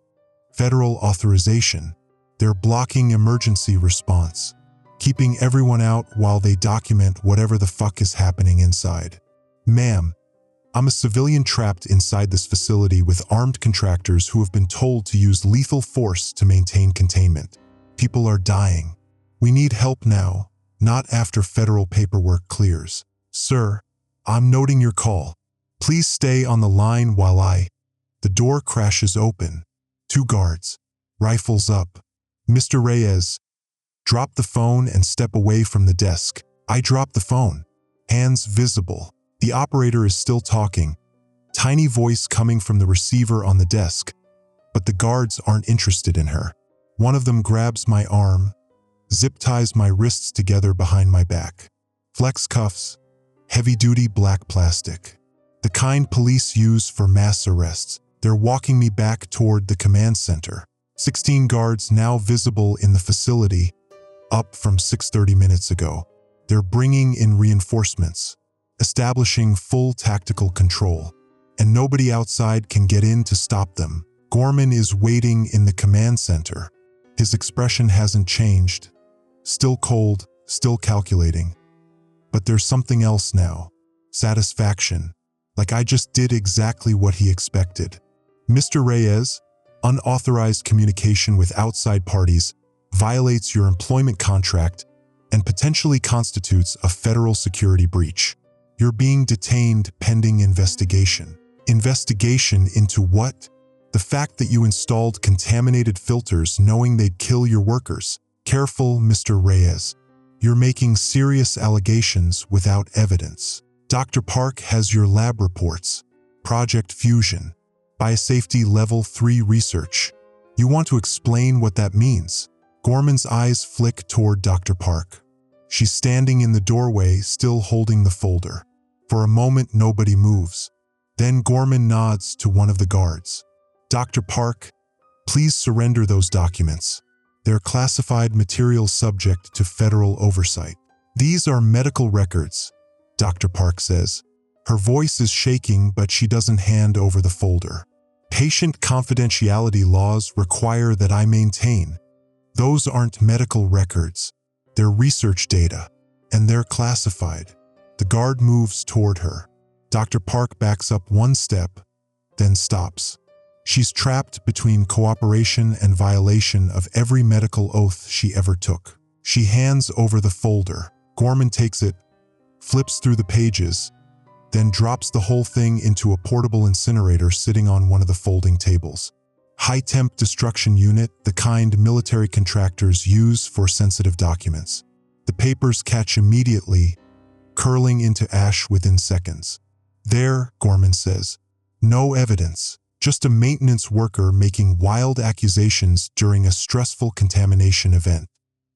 S1: Federal authorization. They're blocking emergency response, keeping everyone out while they document whatever the fuck is happening inside. Ma'am, I'm a civilian trapped inside this facility with armed contractors who have been told to use lethal force to maintain containment. People are dying. We need help now, not after federal paperwork clears. Sir, I'm noting your call. Please stay on the line while The door crashes open. 2 guards. Rifles up. Mr. Reyes, drop the phone and step away from the desk. I drop the phone. Hands visible. The operator is still talking. Tiny voice coming from the receiver on the desk. But the guards aren't interested in her. One of them grabs my arm, zip ties my wrists together behind my back. Flex cuffs, heavy-duty black plastic. The kind police use for mass arrests. They're walking me back toward the command center. 16 guards now visible in the facility, up from 6:30 minutes ago. They're bringing in reinforcements, establishing full tactical control, and nobody outside can get in to stop them. Gorman is waiting in the command center. His expression hasn't changed. Still cold, still calculating. But there's something else now. Satisfaction. Like I just did exactly what he expected. Mr. Reyes, unauthorized communication with outside parties violates your employment contract and potentially constitutes a federal security breach. You're being detained pending investigation. Investigation into what? The fact that you installed contaminated filters knowing they'd kill your workers. Careful, Mr. Reyes. You're making serious allegations without evidence. Dr. Park has your lab reports. Project Fusion. Biosafety Level 3 research. You want to explain what that means? Gorman's eyes flick toward Dr. Park. She's standing in the doorway, still holding the folder. For a moment, nobody moves. Then Gorman nods to one of the guards. Dr. Park, please surrender those documents. They're classified material subject to federal oversight. These are medical records, Dr. Park says. Her voice is shaking, but she doesn't hand over the folder. Patient confidentiality laws require that I maintain. Those aren't medical records. They're research data, and they're classified. The guard moves toward her. Dr. Park backs up one step, then stops. She's trapped between cooperation and violation of every medical oath she ever took. She hands over the folder. Gorman takes it, flips through the pages, then drops the whole thing into a portable incinerator sitting on one of the folding tables. High-temp destruction unit, the kind military contractors use for sensitive documents. The papers catch immediately, curling into ash within seconds. There, Gorman says. No evidence, Just a maintenance worker making wild accusations during a stressful contamination event.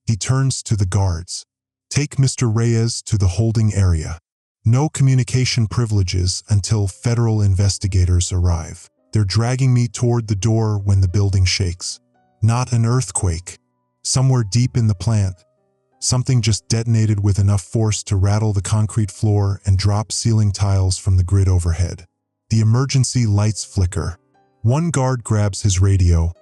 S1: He turns to the guards. Take Mr. Reyes to the holding area. No communication privileges until federal investigators arrive. They're dragging me toward the door when the building shakes. Not an earthquake. Somewhere deep in the plant, something just detonated with enough force to rattle the concrete floor and drop ceiling tiles from the grid overhead. The emergency lights flicker. One guard grabs his radio.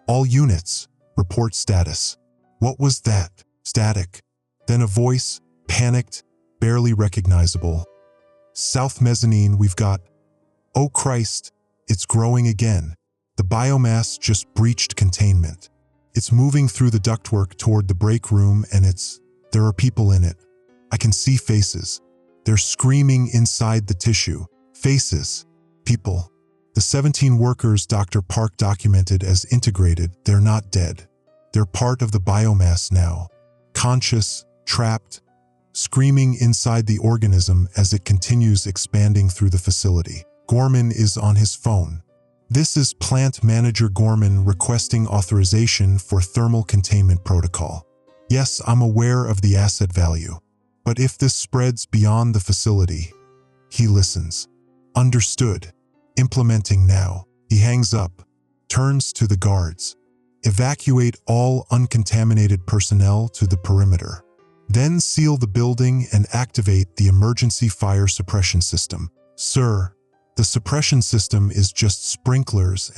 S1: All units, report status. What was that? Static. Then a voice, panicked, barely recognizable. South mezzanine, we've got... Oh Christ, it's growing again. The biomass just breached containment. It's moving through the ductwork toward the break room and there are people in it. I can see faces. They're screaming inside the tissue. Faces. People. The 17 workers Dr. Park documented as integrated, they're not dead. They're part of the biomass now. Conscious, trapped, screaming inside the organism as it continues expanding through the facility. Gorman is on his phone. This is Plant Manager Gorman requesting authorization for thermal containment protocol. Yes, I'm aware of the asset value, but if this spreads beyond the facility, he listens. Understood. Implementing now. He hangs up, turns to the guards. Evacuate all uncontaminated personnel to the perimeter. Then seal the building and activate the emergency fire suppression system. Sir, the suppression system is just sprinklers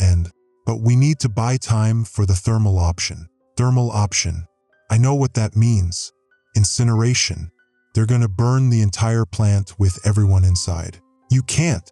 S1: but we need to buy time for the thermal option. Thermal option. I know what that means. Incineration. They're gonna burn the entire plant with everyone inside. You can't,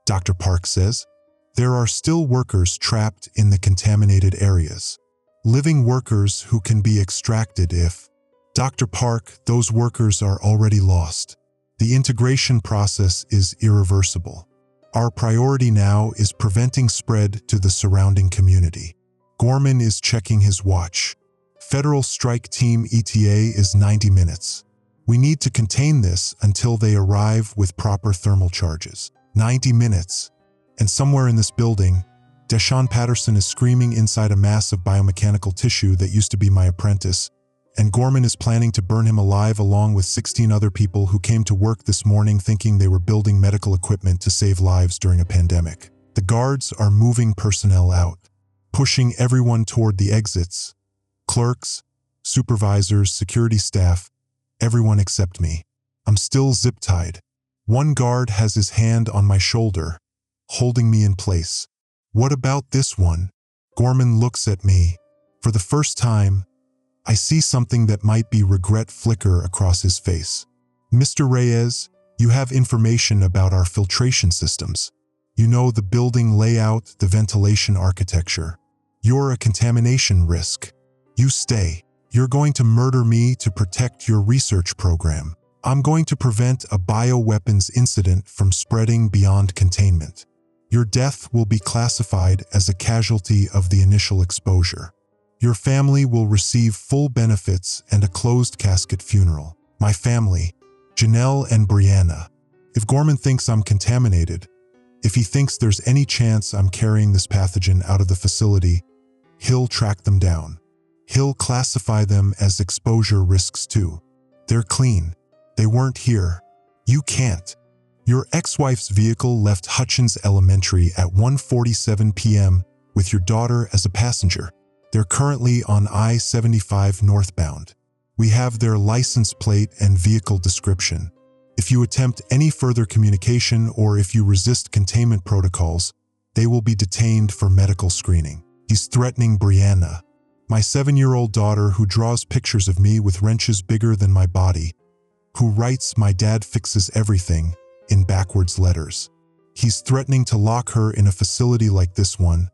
S1: Dr. Park says. There are still workers trapped in the contaminated areas. Living workers who can be extracted if... Dr. Park, those workers are already lost. The integration process is irreversible. Our priority now is preventing spread to the surrounding community. Gorman is checking his watch. Federal Strike Team ETA is 90 minutes. We need to contain this until they arrive with proper thermal charges. 90 minutes. And somewhere in this building, Deshaun Patterson is screaming inside a mass of biomechanical tissue that used to be my apprentice, and Gorman is planning to burn him alive along with 16 other people who came to work this morning thinking they were building medical equipment to save lives during a pandemic. The guards are moving personnel out, pushing everyone toward the exits. Clerks, supervisors, security staff, everyone except me. I'm still zip-tied. One guard has his hand on my shoulder, holding me in place. What about this one? Gorman looks at me. For the first time, I see something that might be regret flicker across his face. Mr. Reyes, you have information about our filtration systems. You know the building layout, the ventilation architecture. You're a contamination risk. You stay. You're going to murder me to protect your research program. I'm going to prevent a bioweapons incident from spreading beyond containment. Your death will be classified as a casualty of the initial exposure. Your family will receive full benefits and a closed casket funeral. My family, Janelle and Brianna. If Gorman thinks I'm contaminated, if he thinks there's any chance I'm carrying this pathogen out of the facility, he'll track them down. He'll classify them as exposure risks too. They're clean. They weren't here. You can't. Your ex-wife's vehicle left Hutchins Elementary at 1:47 p.m. with your daughter as a passenger. They're currently on I-75 northbound. We have their license plate and vehicle description. If you attempt any further communication or if you resist containment protocols, they will be detained for medical screening. He's threatening Brianna, my 7-year-old daughter who draws pictures of me with wrenches bigger than my body, who writes "My dad fixes everything" in backwards letters. He's threatening to lock her in a facility like this one,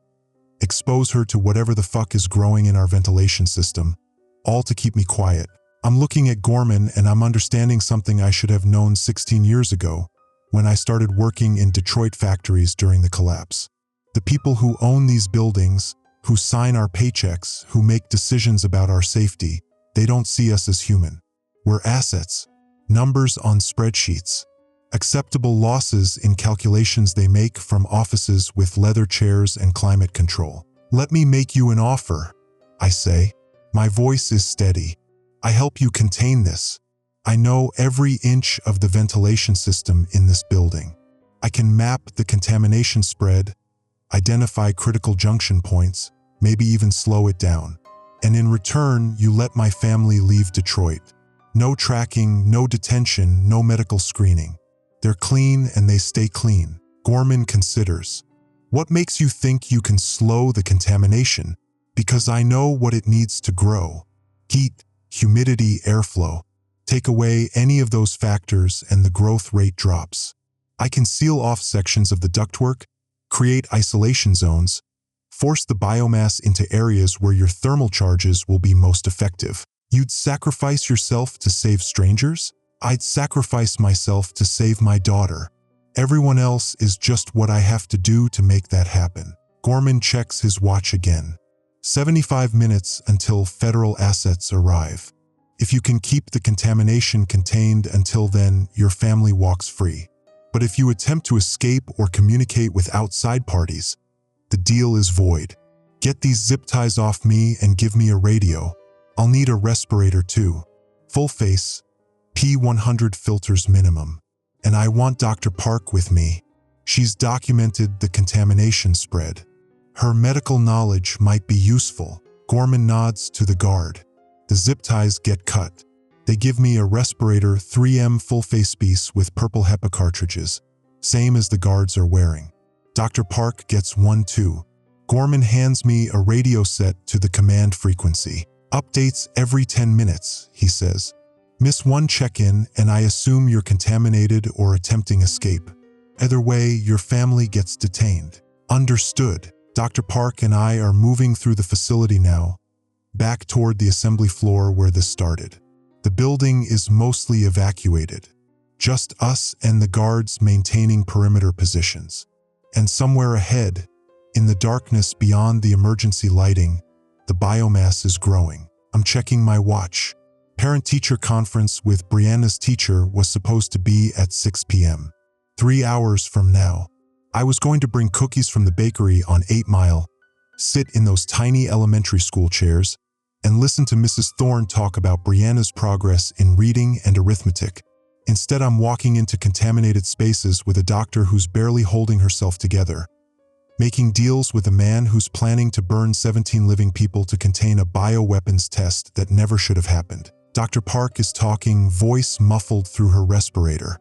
S1: expose her to whatever the fuck is growing in our ventilation system, all to keep me quiet. I'm looking at Gorman and I'm understanding something I should have known 16 years ago when I started working in Detroit factories during the collapse. The people who own these buildings, who sign our paychecks, who make decisions about our safety, they don't see us as human. We're assets, numbers on spreadsheets. Acceptable losses in calculations they make from offices with leather chairs and climate control. Let me make you an offer, I say. My voice is steady. I help you contain this. I know every inch of the ventilation system in this building. I can map the contamination spread, identify critical junction points, maybe even slow it down. And in return, you let my family leave Detroit. No tracking, no detention, no medical screening. They're clean and they stay clean. Gorman considers. What makes you think you can slow the contamination? Because I know what it needs to grow. Heat, humidity, airflow. Take away any of those factors and the growth rate drops. I can seal off sections of the ductwork, create isolation zones, force the biomass into areas where your thermal charges will be most effective. You'd sacrifice yourself to save strangers? I'd sacrifice myself to save my daughter. Everyone else is just what I have to do to make that happen. Gorman checks his watch again. 75 minutes until federal assets arrive. If you can keep the contamination contained until then, your family walks free. But if you attempt to escape or communicate with outside parties, the deal is void. Get these zip ties off me and give me a radio. I'll need a respirator too. Full face, P100 filters minimum. And I want Dr. Park with me. She's documented the contamination spread. Her medical knowledge might be useful. Gorman nods to the guard. The zip ties get cut. They give me a respirator 3M full-face piece with purple HEPA cartridges, same as the guards are wearing. Dr. Park gets one too. Gorman hands me a radio set to the command frequency. Updates every 10 minutes, he says. Miss one check-in and I assume you're contaminated or attempting escape. Either way, your family gets detained. Understood. Dr. Park and I are moving through the facility now, back toward the assembly floor where this started. The building is mostly evacuated. Just us and the guards maintaining perimeter positions. And somewhere ahead, in the darkness beyond the emergency lighting, the biomass is growing. I'm checking my watch. Parent-teacher conference with Brianna's teacher was supposed to be at 6 p.m. 3 hours from now. I was going to bring cookies from the bakery on 8 Mile, sit in those tiny elementary school chairs, and listen to Mrs. Thorne talk about Brianna's progress in reading and arithmetic. Instead, I'm walking into contaminated spaces with a doctor who's barely holding herself together, making deals with a man who's planning to burn 17 living people to contain a bioweapons test that never should have happened. Dr. Park is talking, voice muffled through her respirator.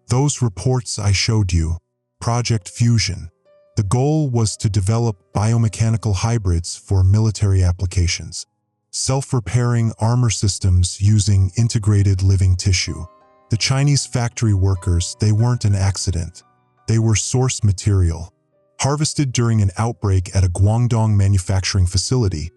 S1: Those reports I showed you, Project Fusion. The goal was to develop biomechanical hybrids for military applications. Self-repairing armor systems using integrated living tissue. The Chinese factory workers, they weren't an accident. They were source material, harvested during an outbreak at a Guangdong manufacturing facility,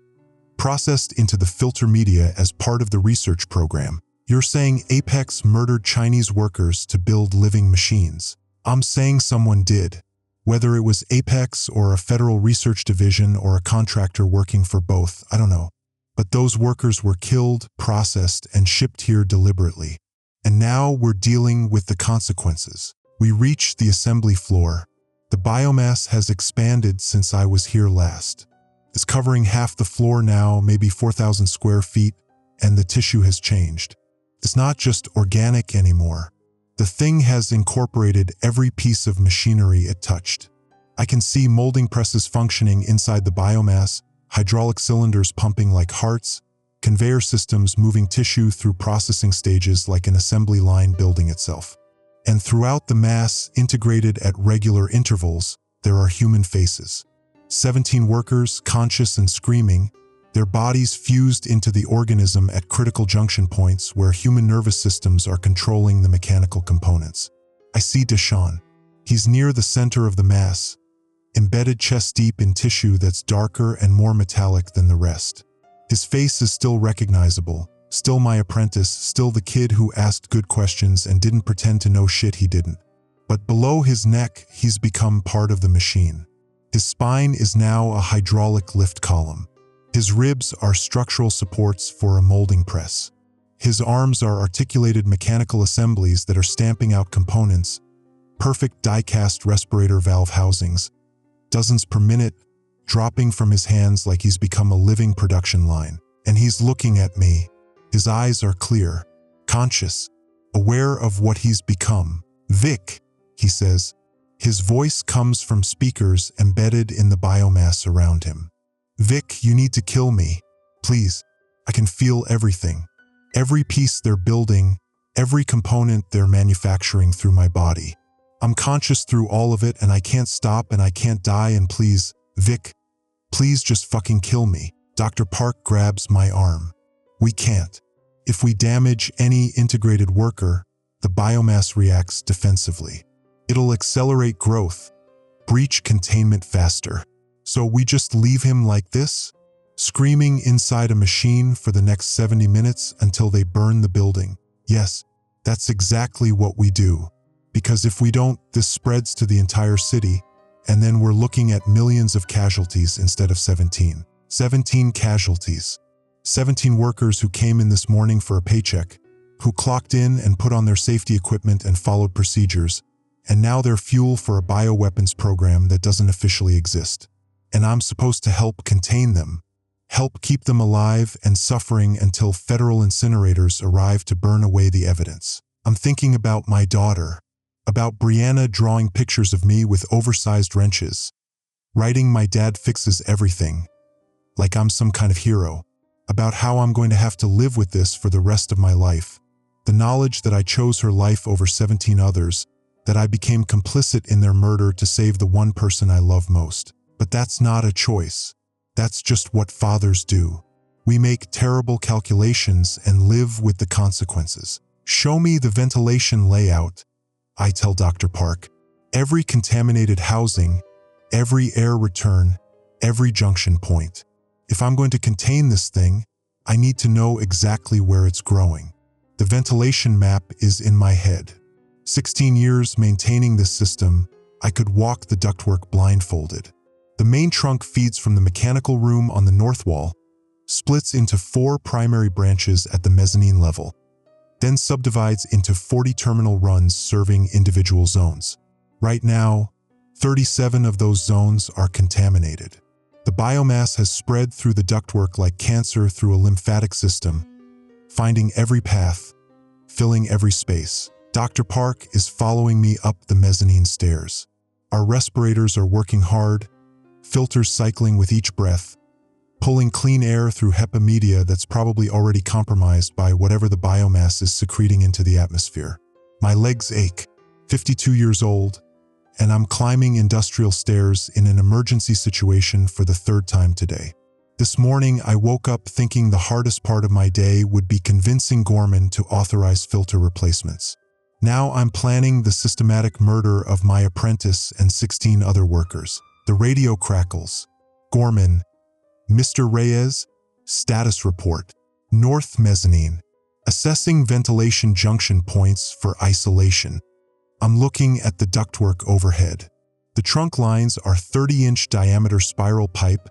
S1: processed into the filter media as part of the research program. You're saying Apex murdered Chinese workers to build living machines. I'm saying someone did. Whether it was Apex or a federal research division or a contractor working for both, I don't know. But those workers were killed, processed, and shipped here deliberately. And now we're dealing with the consequences. We reach the assembly floor. The biomass has expanded since I was here last. It's covering half the floor now, maybe 4,000 square feet, and the tissue has changed. It's not just organic anymore. The thing has incorporated every piece of machinery it touched. I can see molding presses functioning inside the biomass, hydraulic cylinders pumping like hearts, conveyor systems moving tissue through processing stages like an assembly line building itself. And throughout the mass, integrated at regular intervals, there are human faces. 17 workers, conscious and screaming, their bodies fused into the organism at critical junction points where human nervous systems are controlling the mechanical components. I see Deshaun. He's near the center of the mass, embedded chest deep in tissue that's darker and more metallic than the rest. His face is still recognizable, still my apprentice, still the kid who asked good questions and didn't pretend to know shit he didn't. But below his neck, he's become part of the machine. His spine is now a hydraulic lift column. His ribs are structural supports for a molding press. His arms are articulated mechanical assemblies that are stamping out components, perfect die-cast respirator valve housings, dozens per minute, dropping from his hands like he's become a living production line. And he's looking at me. His eyes are clear, conscious, aware of what he's become. "Vic," he says. His voice comes from speakers embedded in the biomass around him. "Vic, you need to kill me. Please. I can feel everything. Every piece they're building, every component they're manufacturing through my body. I'm conscious through all of it and I can't stop and I can't die and please, Vic, please just fucking kill me." Dr. Park grabs my arm. "We can't. If we damage any integrated worker, the biomass reacts defensively. It'll accelerate growth, breach containment faster. So we just leave him like this, screaming inside a machine for the next 70 minutes until they burn the building. Yes, that's exactly what we do. Because if we don't, this spreads to the entire city, and then we're looking at millions of casualties instead of 17. 17 casualties. 17 workers who came in this morning for a paycheck, who clocked in and put on their safety equipment and followed procedures, and now they're fuel for a bioweapons program that doesn't officially exist. And I'm supposed to help contain them, help keep them alive and suffering until federal incinerators arrive to burn away the evidence. I'm thinking about my daughter, about Brianna drawing pictures of me with oversized wrenches, writing my dad fixes everything, like I'm some kind of hero, about how I'm going to have to live with this for the rest of my life. The knowledge that I chose her life over 17 others, that I became complicit in their murder to save the one person I love most. But that's not a choice. That's just what fathers do. We make terrible calculations and live with the consequences. "Show me the ventilation layout," I tell Dr. Park. "Every contaminated housing, every air return, every junction point. If I'm going to contain this thing, I need to know exactly where it's growing." The ventilation map is in my head. 16 years maintaining this system, I could walk the ductwork blindfolded. The main trunk feeds from the mechanical room on the north wall, splits into 4 primary branches at the mezzanine level, then subdivides into 40 terminal runs serving individual zones. Right now, 37 of those zones are contaminated. The biomass has spread through the ductwork like cancer through a lymphatic system, finding every path, filling every space. Dr. Park is following me up the mezzanine stairs. Our respirators are working hard, filters cycling with each breath, pulling clean air through HEPA media that's probably already compromised by whatever the biomass is secreting into the atmosphere. My legs ache, 52 years old, and I'm climbing industrial stairs in an emergency situation for the 3rd time today. This morning, I woke up thinking the hardest part of my day would be convincing Gorman to authorize filter replacements. Now I'm planning the systematic murder of my apprentice and 16 other workers. The radio crackles. Gorman, Mr. Reyes, status report. North mezzanine. Assessing ventilation junction points for isolation. I'm looking at the ductwork overhead. The trunk lines are 30-inch diameter spiral pipe,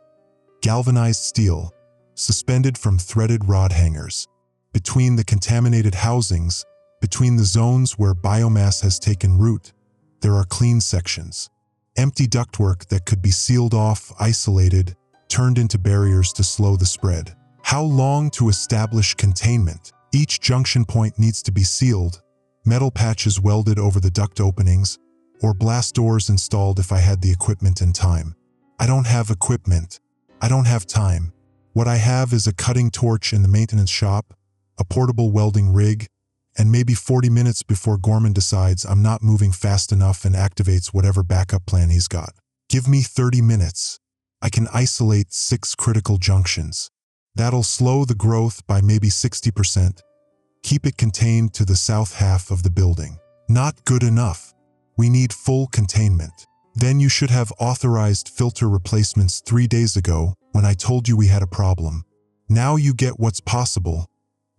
S1: galvanized steel, suspended from threaded rod hangers. Between the contaminated housings, between the zones where biomass has taken root, there are clean sections. Empty ductwork that could be sealed off, isolated, turned into barriers to slow the spread. How long to establish containment? Each junction point needs to be sealed, metal patches welded over the duct openings, or blast doors installed if I had the equipment and time. I don't have equipment. I don't have time. What I have is a cutting torch in the maintenance shop, a portable welding rig, and maybe 40 minutes before Gorman decides I'm not moving fast enough and activates whatever backup plan he's got. Give me 30 minutes. I can isolate 6 critical junctions. That'll slow the growth by maybe 60%. Keep it contained to the south half of the building. Not good enough. We need full containment. Then you should have authorized filter replacements 3 days ago when I told you we had a problem. Now you get what's possible,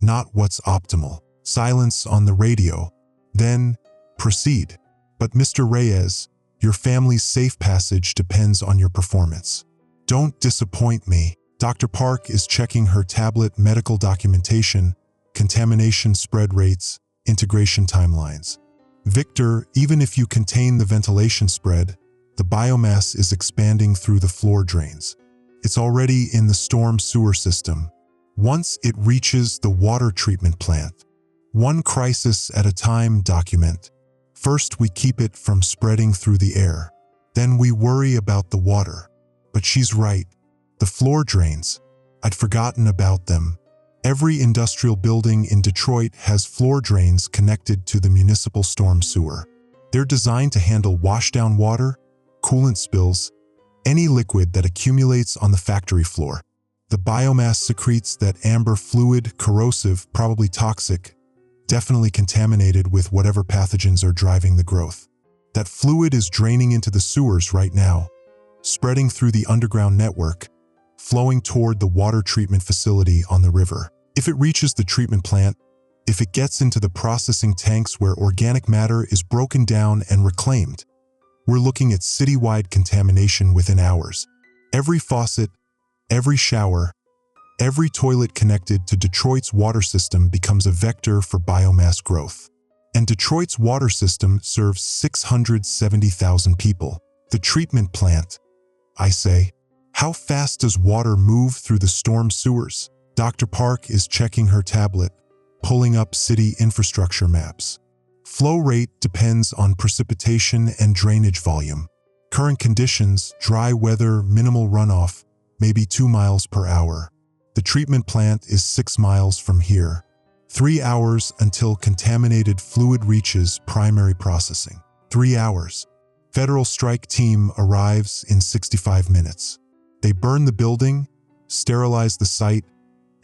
S1: not what's optimal. Silence on the radio. Then, proceed. But Mr. Reyes, your family's safe passage depends on your performance. Don't disappoint me. Dr. Park is checking her tablet medical documentation, contamination spread rates, integration timelines. Victor, even if you contain the ventilation spread, the biomass is expanding through the floor drains. It's already in the storm sewer system. Once it reaches the water treatment plant, one crisis at a time document. First, we keep it from spreading through the air. Then we worry about the water. But she's right. The floor drains. I'd forgotten about them. Every industrial building in Detroit has floor drains connected to the municipal storm sewer. They're designed to handle washdown water, coolant spills, any liquid that accumulates on the factory floor. The biomass secretes that amber fluid, corrosive, probably toxic, definitely contaminated with whatever pathogens are driving the growth. That fluid is draining into the sewers right now, spreading through the underground network, flowing toward the water treatment facility on the river. If it reaches the treatment plant, if it gets into the processing tanks where organic matter is broken down and reclaimed, we're looking at citywide contamination within hours. Every faucet, every shower, every toilet connected to Detroit's water system becomes a vector for biomass growth. And Detroit's water system serves 670,000 people. The treatment plant, I say. How fast does water move through the storm sewers? Dr. Park is checking her tablet, pulling up city infrastructure maps. Flow rate depends on precipitation and drainage volume. Current conditions, dry weather, minimal runoff, maybe 2 miles per hour. The treatment plant is 6 miles from here. 3 hours until contaminated fluid reaches primary processing. 3 hours. Federal strike team arrives in 65 minutes. They burn the building, sterilize the site,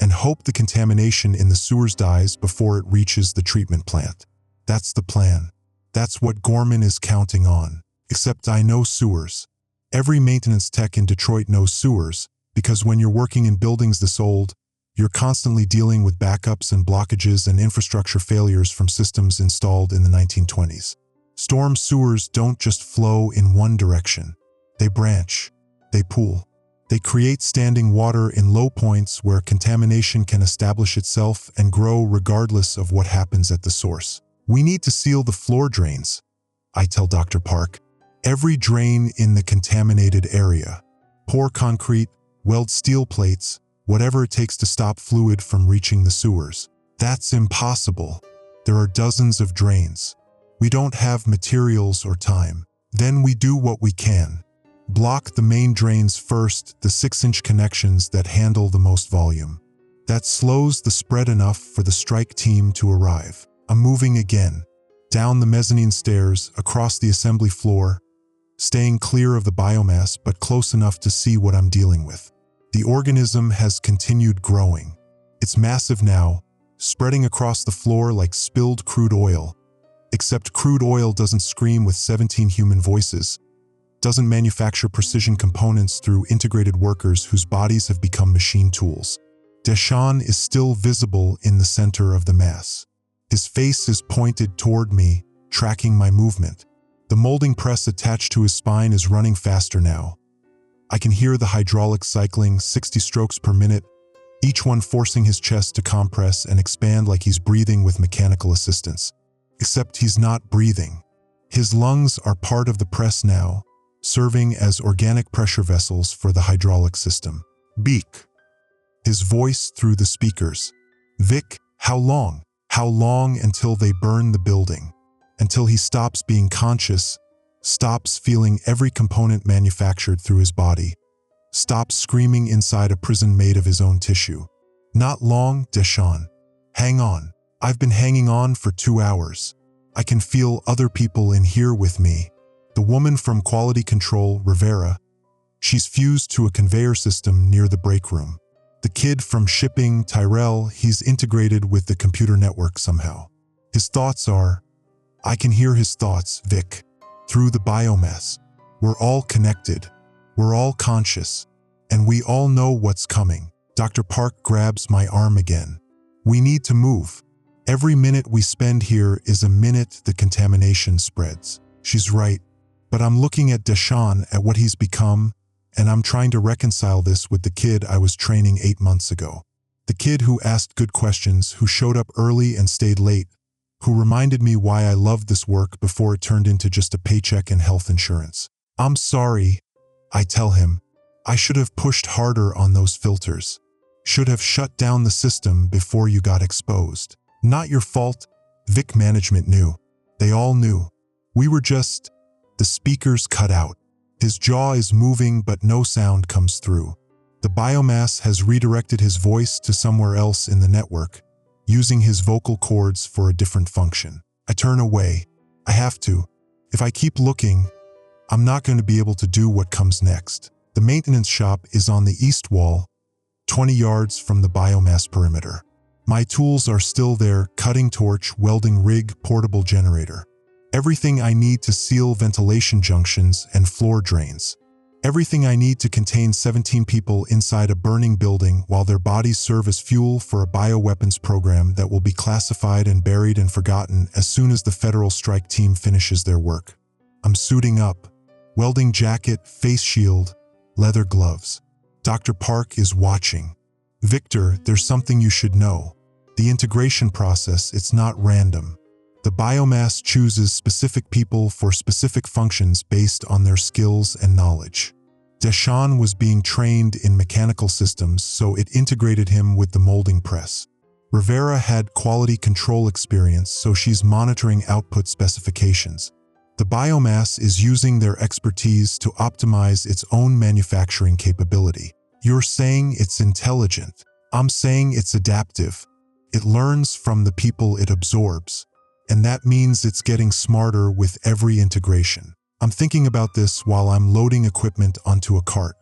S1: and hope the contamination in the sewers dies before it reaches the treatment plant. That's the plan. That's what Gorman is counting on. Except I know sewers. Every maintenance tech in Detroit knows sewers, because when you're working in buildings this old, you're constantly dealing with backups and blockages and infrastructure failures from systems installed in the 1920s. Storm sewers don't just flow in one direction. They branch. They pool. They create standing water in low points where contamination can establish itself and grow regardless of what happens at the source. We need to seal the floor drains, I tell Dr. Park. Every drain in the contaminated area. Pour concrete, weld steel plates, whatever it takes to stop fluid from reaching the sewers. That's impossible. There are dozens of drains. We don't have materials or time. Then we do what we can. Block the main drains first, the 6-inch connections that handle the most volume. That slows the spread enough for the strike team to arrive. I'm moving again. Down the mezzanine stairs, across the assembly floor, staying clear of the biomass but close enough to see what I'm dealing with. The organism has continued growing. It's massive now, spreading across the floor like spilled crude oil. Except crude oil doesn't scream with 17 human voices, doesn't manufacture precision components through integrated workers whose bodies have become machine tools. Deshawn is still visible in the center of the mass. His face is pointed toward me, tracking my movement. The molding press attached to his spine is running faster now. I can hear the hydraulics cycling 60 strokes per minute, each one forcing his chest to compress and expand like he's breathing with mechanical assistance. Except he's not breathing. His lungs are part of the press now, serving as organic pressure vessels for the hydraulic system. Beak. His voice through the speakers. Vic, how long? How long until they burn the building? Until he stops being conscious, stops feeling every component manufactured through his body, stops screaming inside a prison made of his own tissue. Not long, Deshawn. Hang on. I've been hanging on for 2 hours. I can feel other people in here with me. The woman from quality control, Rivera, she's fused to a conveyor system near the break room. The kid from shipping, Tyrell, he's integrated with the computer network somehow. His thoughts are, I can hear his thoughts, Vic, through the biomass. We're all connected. We're all conscious. And we all know what's coming. Dr. Park grabs my arm again. We need to move. Every minute we spend here is a minute the contamination spreads. She's right. But I'm looking at Deshawn, at what he's become, and I'm trying to reconcile this with the kid I was training 8 months ago. The kid who asked good questions, who showed up early and stayed late, who reminded me why I loved this work before it turned into just a paycheck and health insurance. I'm sorry, I tell him. I should have pushed harder on those filters. Should have shut down the system before you got exposed. Not your fault. Vic management knew. They all knew. We were just... The speakers cut out. His jaw is moving but no sound comes through. The biomass has redirected his voice to somewhere else in the network, using his vocal cords for a different function. I turn away. I have to. If I keep looking, I'm not going to be able to do what comes next. The maintenance shop is on the east wall, 20 yards from the biomass perimeter. My tools are still there: cutting torch, welding rig, portable generator. Everything I need to seal ventilation junctions and floor drains. Everything I need to contain 17 people inside a burning building while their bodies serve as fuel for a bioweapons program that will be classified and buried and forgotten as soon as the federal strike team finishes their work. I'm suiting up. Welding jacket, face shield, leather gloves. Dr. Park is watching. Victor, there's something you should know. The integration process, it's not random. The biomass chooses specific people for specific functions based on their skills and knowledge. Deshawn was being trained in mechanical systems, so it integrated him with the molding press. Rivera had quality control experience, so she's monitoring output specifications. The biomass is using their expertise to optimize its own manufacturing capability. You're saying it's intelligent. I'm saying it's adaptive. It learns from the people it absorbs. And that means it's getting smarter with every integration. I'm thinking about this while I'm loading equipment onto a cart.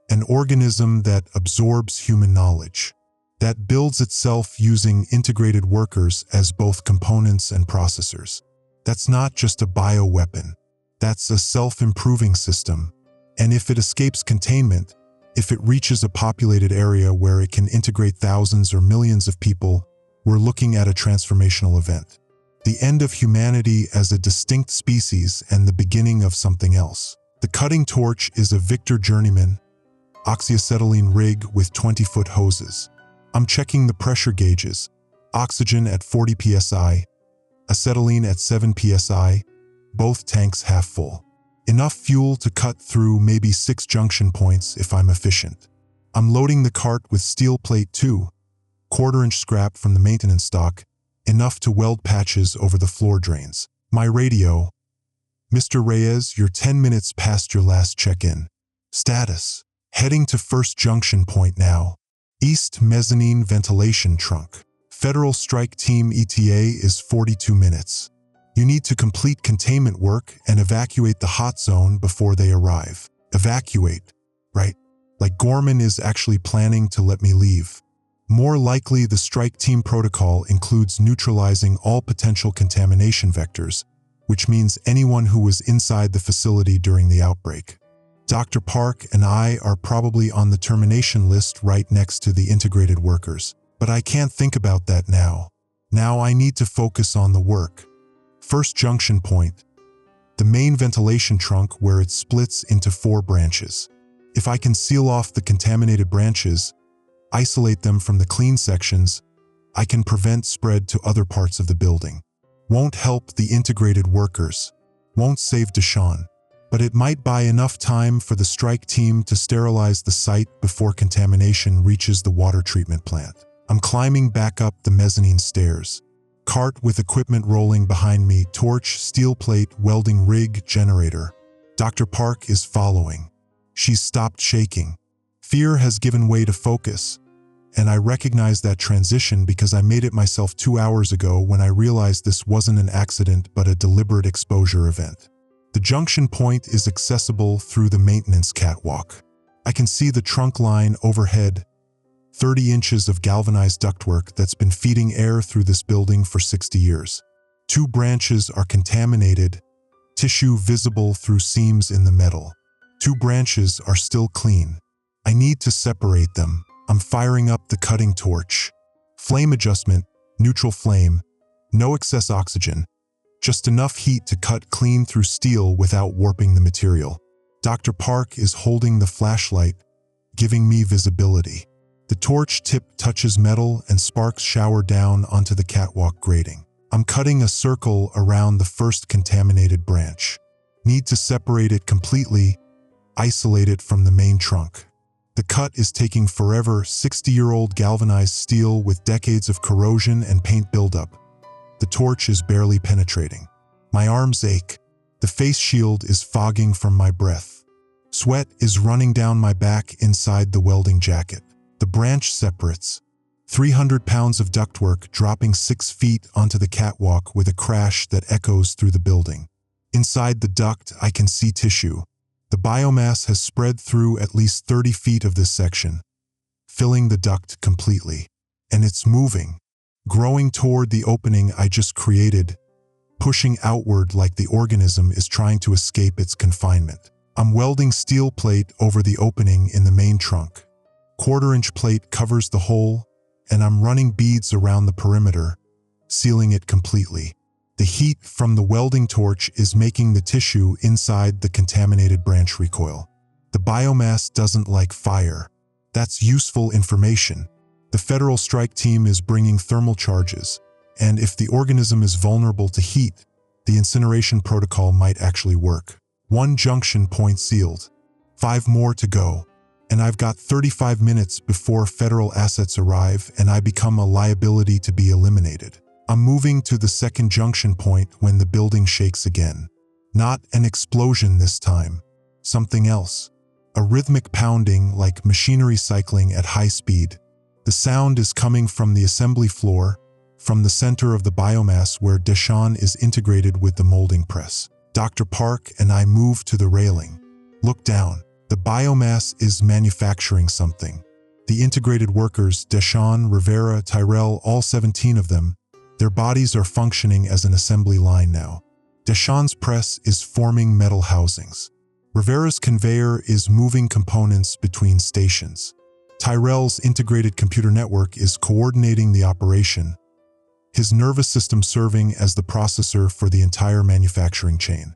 S1: An organism that absorbs human knowledge, that builds itself using integrated workers as both components and processors. That's not just a bioweapon. That's a self-improving system. And if it escapes containment, if it reaches a populated area where it can integrate thousands or millions of people, we're looking at a transformational event. The end of humanity as a distinct species and the beginning of something else. The cutting torch is a Victor Journeyman, oxyacetylene rig with 20-foot hoses. I'm checking the pressure gauges. Oxygen at 40 psi, acetylene at 7 psi, both tanks half full. Enough fuel to cut through maybe 6 junction points if I'm efficient. I'm loading the cart with steel plate too, 1/4-inch scrap from the maintenance stock, enough to weld patches over the floor drains. My radio. Mr. Reyes, you're 10 minutes past your last check-in. Status. Heading to first junction point now. East mezzanine ventilation trunk. Federal strike team ETA is 42 minutes. You need to complete containment work and evacuate the hot zone before they arrive. Evacuate, right? Like Gorman is actually planning to let me leave. More likely, the strike team protocol includes neutralizing all potential contamination vectors, which means anyone who was inside the facility during the outbreak. Dr. Park and I are probably on the termination list right next to the integrated workers. But I can't think about that now. Now I need to focus on the work. First junction point. The main ventilation trunk where it splits into 4 branches. If I can seal off the contaminated branches, isolate them from the clean sections, I can prevent spread to other parts of the building. Won't help the integrated workers. Won't save Deshawn. But it might buy enough time for the strike team to sterilize the site before contamination reaches the water treatment plant. I'm climbing back up the mezzanine stairs. Cart with equipment rolling behind me, torch, steel plate, welding rig, generator. Dr. Park is following. She's stopped shaking. Fear has given way to focus. And I recognize that transition because I made it myself 2 hours ago when I realized this wasn't an accident but a deliberate exposure event. The junction point is accessible through the maintenance catwalk. I can see the trunk line overhead, 30 inches of galvanized ductwork that's been feeding air through this building for 60 years. 2 branches are contaminated, tissue visible through seams in the metal. 2 branches are still clean. I need to separate them. I'm firing up the cutting torch. Flame adjustment, neutral flame, no excess oxygen, just enough heat to cut clean through steel without warping the material. Dr. Park is holding the flashlight, giving me visibility. The torch tip touches metal and sparks shower down onto the catwalk grating. I'm cutting a circle around the first contaminated branch. Need to separate it completely, isolate it from the main trunk. The cut is taking forever. 60-year-old galvanized steel with decades of corrosion and paint buildup. The torch is barely penetrating. My arms ache. The face shield is fogging from my breath. Sweat is running down my back inside the welding jacket. The branch separates. 300 pounds of ductwork dropping 6 feet onto the catwalk with a crash that echoes through the building. Inside the duct, I can see tissue. The biomass has spread through at least 30 feet of this section, filling the duct completely. And it's moving, growing toward the opening I just created, pushing outward like the organism is trying to escape its confinement. I'm welding steel plate over the opening in the main trunk. Quarter-inch plate covers the hole, and I'm running beads around the perimeter, sealing it completely. The heat from the welding torch is making the tissue inside the contaminated branch recoil. The biomass doesn't like fire. That's useful information. The federal strike team is bringing thermal charges, and if the organism is vulnerable to heat, the incineration protocol might actually work. 1 junction point sealed. 5 more to go. And I've got 35 minutes before federal assets arrive and I become a liability to be eliminated. I'm moving to the second junction point when the building shakes again. Not an explosion this time. Something else. A rhythmic pounding like machinery cycling at high speed. The sound is coming from the assembly floor, from the center of the biomass where Deshawn is integrated with the molding press. Dr. Park and I move to the railing. Look down. The biomass is manufacturing something. The integrated workers, Deshawn, Rivera, Tyrell, all 17 of them, their bodies are functioning as an assembly line now. Deshawn's press is forming metal housings. Rivera's conveyor is moving components between stations. Tyrell's integrated computer network is coordinating the operation, his nervous system serving as the processor for the entire manufacturing chain.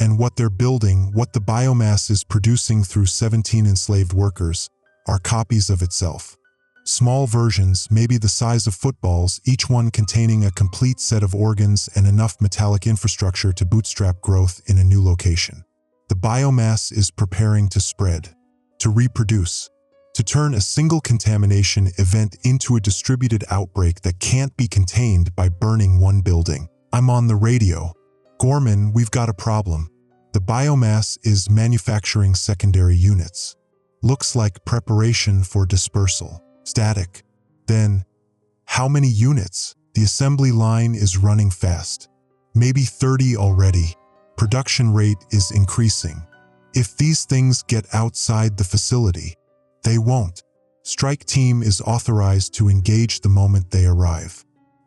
S1: And what they're building, what the biomass is producing through 17 enslaved workers, are copies of itself. Small versions, maybe the size of footballs, each one containing a complete set of organs and enough metallic infrastructure to bootstrap growth in a new location. The biomass is preparing to spread, to reproduce, to turn a single contamination event into a distributed outbreak that can't be contained by burning one building. I'm on the radio. Gorman, we've got a problem. The biomass is manufacturing secondary units. Looks like preparation for dispersal. Static. Then, how many units? The assembly line is running fast. Maybe 30 already. Production rate is increasing. If these things get outside the facility, they won't. Strike team is authorized to engage the moment they arrive.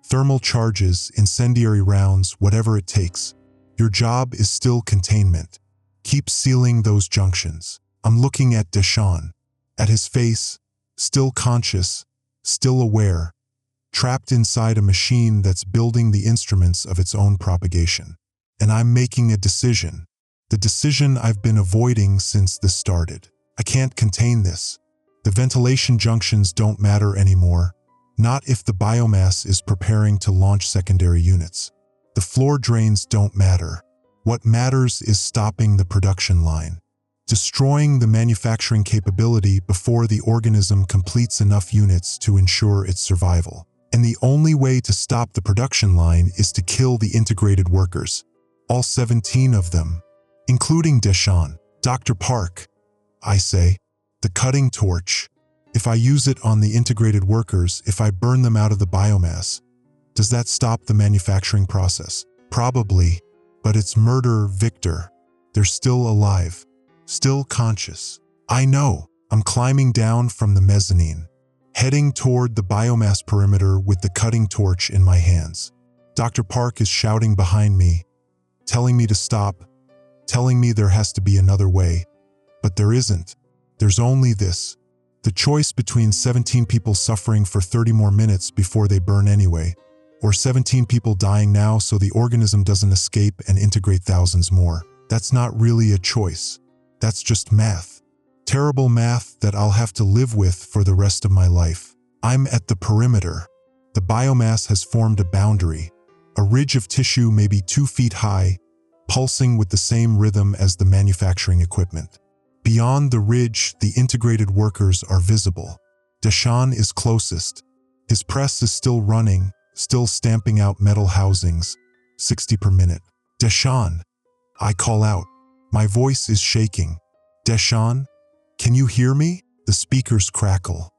S1: Thermal charges, incendiary rounds, whatever it takes. Your job is still containment. Keep sealing those junctions. I'm looking at Deshawn, at his face, still conscious, still aware, trapped inside a machine that's building the instruments of its own propagation. And I'm making a decision. The decision I've been avoiding since this started. I can't contain this. The ventilation junctions don't matter anymore, not if the biomass is preparing to launch secondary units. The floor drains don't matter. What matters is stopping the production line, destroying the manufacturing capability before the organism completes enough units to ensure its survival. And the only way to stop the production line is to kill the integrated workers, all 17 of them, including Deshawn. Dr. Park, I say, the cutting torch. If I use it on the integrated workers, if I burn them out of the biomass, does that stop the manufacturing process? Probably, but it's murder, Victor. They're still alive, still conscious. I know. I'm climbing down from the mezzanine, heading toward the biomass perimeter with the cutting torch in my hands. Dr. Park is shouting behind me, telling me to stop, telling me there has to be another way. But there isn't. There's only this. The choice between 17 people suffering for 30 more minutes before they burn anyway, or 17 people dying now so the organism doesn't escape and integrate thousands more. That's not really a choice. That's just math. Terrible math that I'll have to live with for the rest of my life. I'm at the perimeter. The biomass has formed a boundary, A ridge of tissue maybe 2 feet high, pulsing with the same rhythm as the manufacturing equipment. Beyond the ridge, the integrated workers are visible. Deshawn is closest. His press is still running, still stamping out metal housings, 60 per minute. Deshawn, I call out. My voice is shaking. Deshawn, can you hear me? The speakers crackle.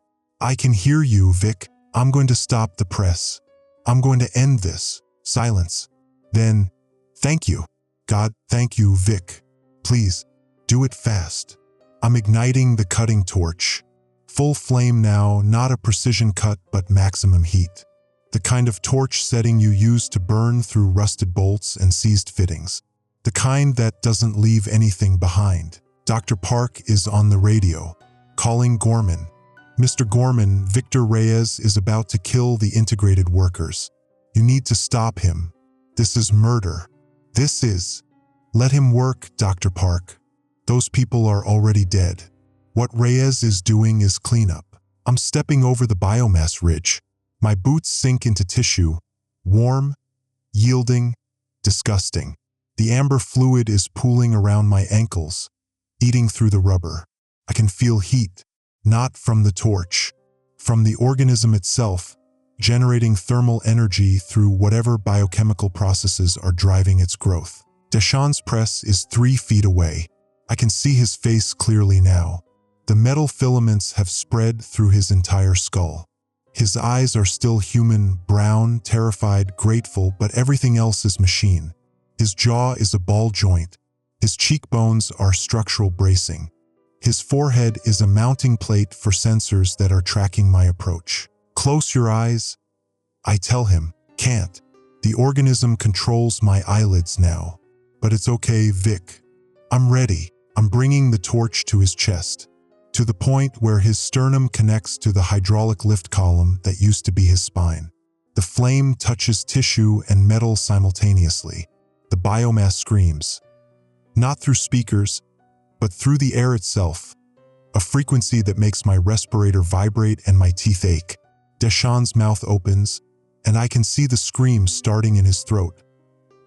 S1: I can hear you, Vic. I'm going to stop the press. I'm going to end this. Silence. Then, thank you. God, thank you, Vic. Please, do it fast. I'm igniting the cutting torch. Full flame now, not a precision cut, but maximum heat. The kind of torch setting you use to burn through rusted bolts and seized fittings. The kind that doesn't leave anything behind. Dr. Park is on the radio, calling Gorman. Mr. Gorman, Victor Reyes is about to kill the integrated workers. You need to stop him. This is murder. This is. Let him work, Dr. Park. Those people are already dead. What Reyes is doing is cleanup. I'm stepping over the biomass ridge. My boots sink into tissue, warm, yielding, disgusting. The amber fluid is pooling around my ankles, eating through the rubber. I can feel heat, not from the torch, from the organism itself, generating thermal energy through whatever biochemical processes are driving its growth. Deshawn's press is 3 feet away. I can see his face clearly now. The metal filaments have spread through his entire skull. His eyes are still human, brown, terrified, grateful, but everything else is machine. His jaw is a ball joint. His cheekbones are structural bracing. His forehead is a mounting plate for sensors that are tracking my approach. Close your eyes. I tell him, can't. The organism controls my eyelids now. But it's okay, Vic. I'm ready. I'm bringing the torch to his chest, to the point where his sternum connects to the hydraulic lift column that used to be his spine. The flame touches tissue and metal simultaneously. The biomass screams. Not through speakers, but through the air itself. A frequency that makes my respirator vibrate and my teeth ache. Deshawn's mouth opens, and I can see the scream starting in his throat.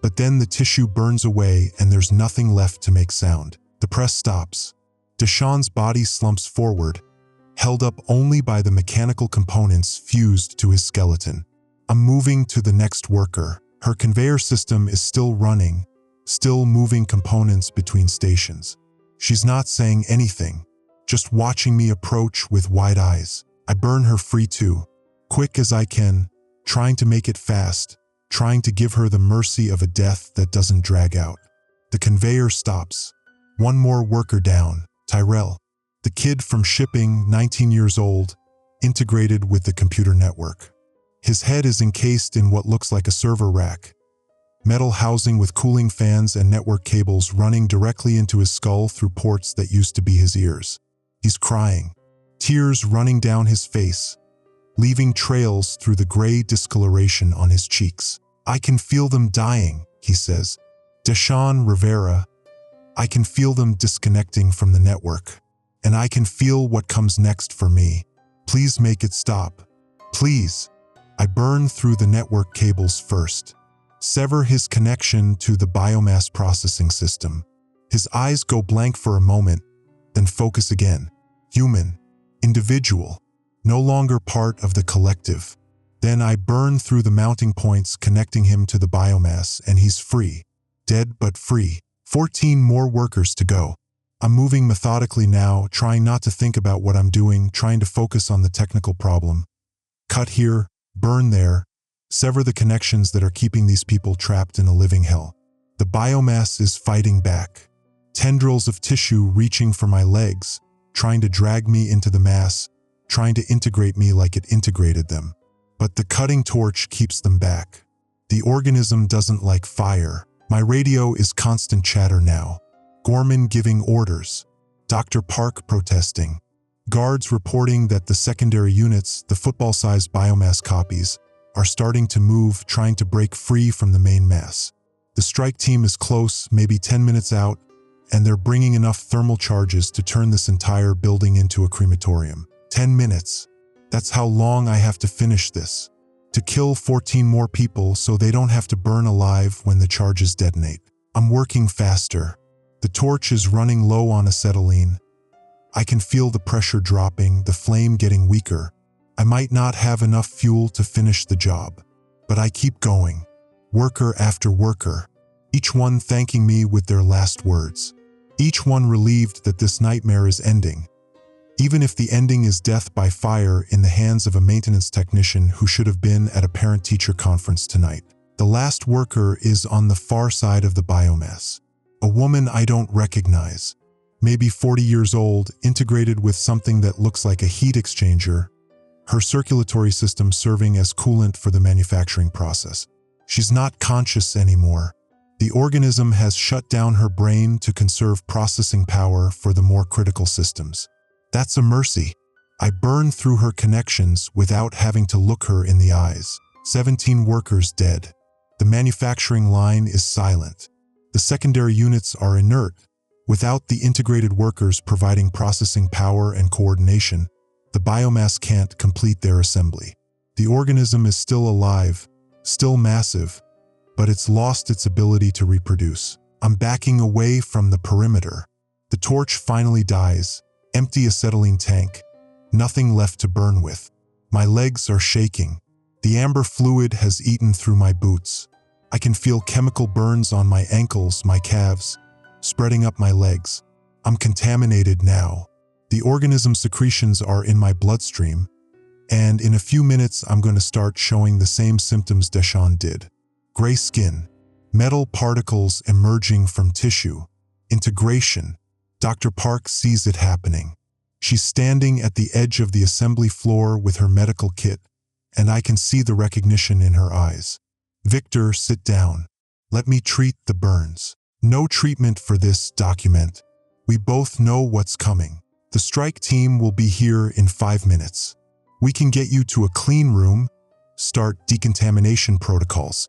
S1: But then the tissue burns away and there's nothing left to make sound. The press stops. Deshawn's body slumps forward, held up only by the mechanical components fused to his skeleton. I'm moving to the next worker. Her conveyor system is still running, still moving components between stations. She's not saying anything, just watching me approach with wide eyes. I burn her free too, quick as I can, trying to make it fast, trying to give her the mercy of a death that doesn't drag out. The conveyor stops. One more worker down, Tyrell. The kid from shipping, 19 years old, integrated with the computer network. His head is encased in what looks like a server rack. Metal housing with cooling fans and network cables running directly into his skull through ports that used to be his ears. He's crying, tears running down his face, leaving trails through the gray discoloration on his cheeks. I can feel them dying, he says. Deshawn Rivera, I can feel them disconnecting from the network, and I can feel what comes next for me. Please make it stop. Please. I burn through the network cables first. Sever his connection to the biomass processing system. His eyes go blank for a moment, then focus again. Human. Individual. No longer part of the collective. Then I burn through the mounting points connecting him to the biomass, and he's free. Dead but free. 14 more workers to go. I'm moving methodically now, trying not to think about what I'm doing, trying to focus on the technical problem. Cut here, burn there, sever the connections that are keeping these people trapped in a living hell. The biomass is fighting back. Tendrils of tissue reaching for my legs, trying to drag me into the mass, trying to integrate me like it integrated them. But the cutting torch keeps them back. The organism doesn't like fire. My radio is constant chatter now. Gorman giving orders. Dr. Park protesting. Guards reporting that the secondary units, the football-sized biomass copies, are starting to move, trying to break free from the main mass. The strike team is close, maybe 10 minutes out, and they're bringing enough thermal charges to turn this entire building into a crematorium. 10 minutes. That's how long I have to finish this. to kill 14 more people so they don't have to burn alive when the charges detonate. I'm working faster. The torch is running low on acetylene. I can feel the pressure dropping, the flame getting weaker. I might not have enough fuel to finish the job, but I keep going, worker after worker, each one thanking me with their last words. Each one relieved that this nightmare is ending, even if the ending is death by fire in the hands of a maintenance technician who should have been at a parent-teacher conference tonight. The last worker is on the far side of the biomass. A woman I don't recognize, maybe 40 years old, integrated with something that looks like a heat exchanger, her circulatory system serving as coolant for the manufacturing process. She's not conscious anymore. The organism has shut down her brain to conserve processing power for the more critical systems. That's a mercy. I burn through her connections without having to look her in the eyes. 17 workers dead. The manufacturing line is silent. The secondary units are inert. Without the integrated workers providing processing power and coordination, the biomass can't complete their assembly. The organism is still alive, still massive, but it's lost its ability to reproduce. I'm backing away from the perimeter. The torch finally dies. Empty acetylene tank. Nothing left to burn with. My legs are shaking. The amber fluid has eaten through my boots. I can feel chemical burns on my ankles, my calves, spreading up my legs. I'm contaminated now. The organism secretions are in my bloodstream, and in a few minutes I'm going to start showing the same symptoms Deshawn did. Gray skin, metal particles emerging from tissue, integration. Dr. Park sees it happening. She's standing at the edge of the assembly floor with her medical kit, and I can see the recognition in her eyes. Victor, sit down. Let me treat the burns. No treatment for this, document. We both know what's coming. The strike team will be here in 5 minutes. We can get you to a clean room, start decontamination protocols.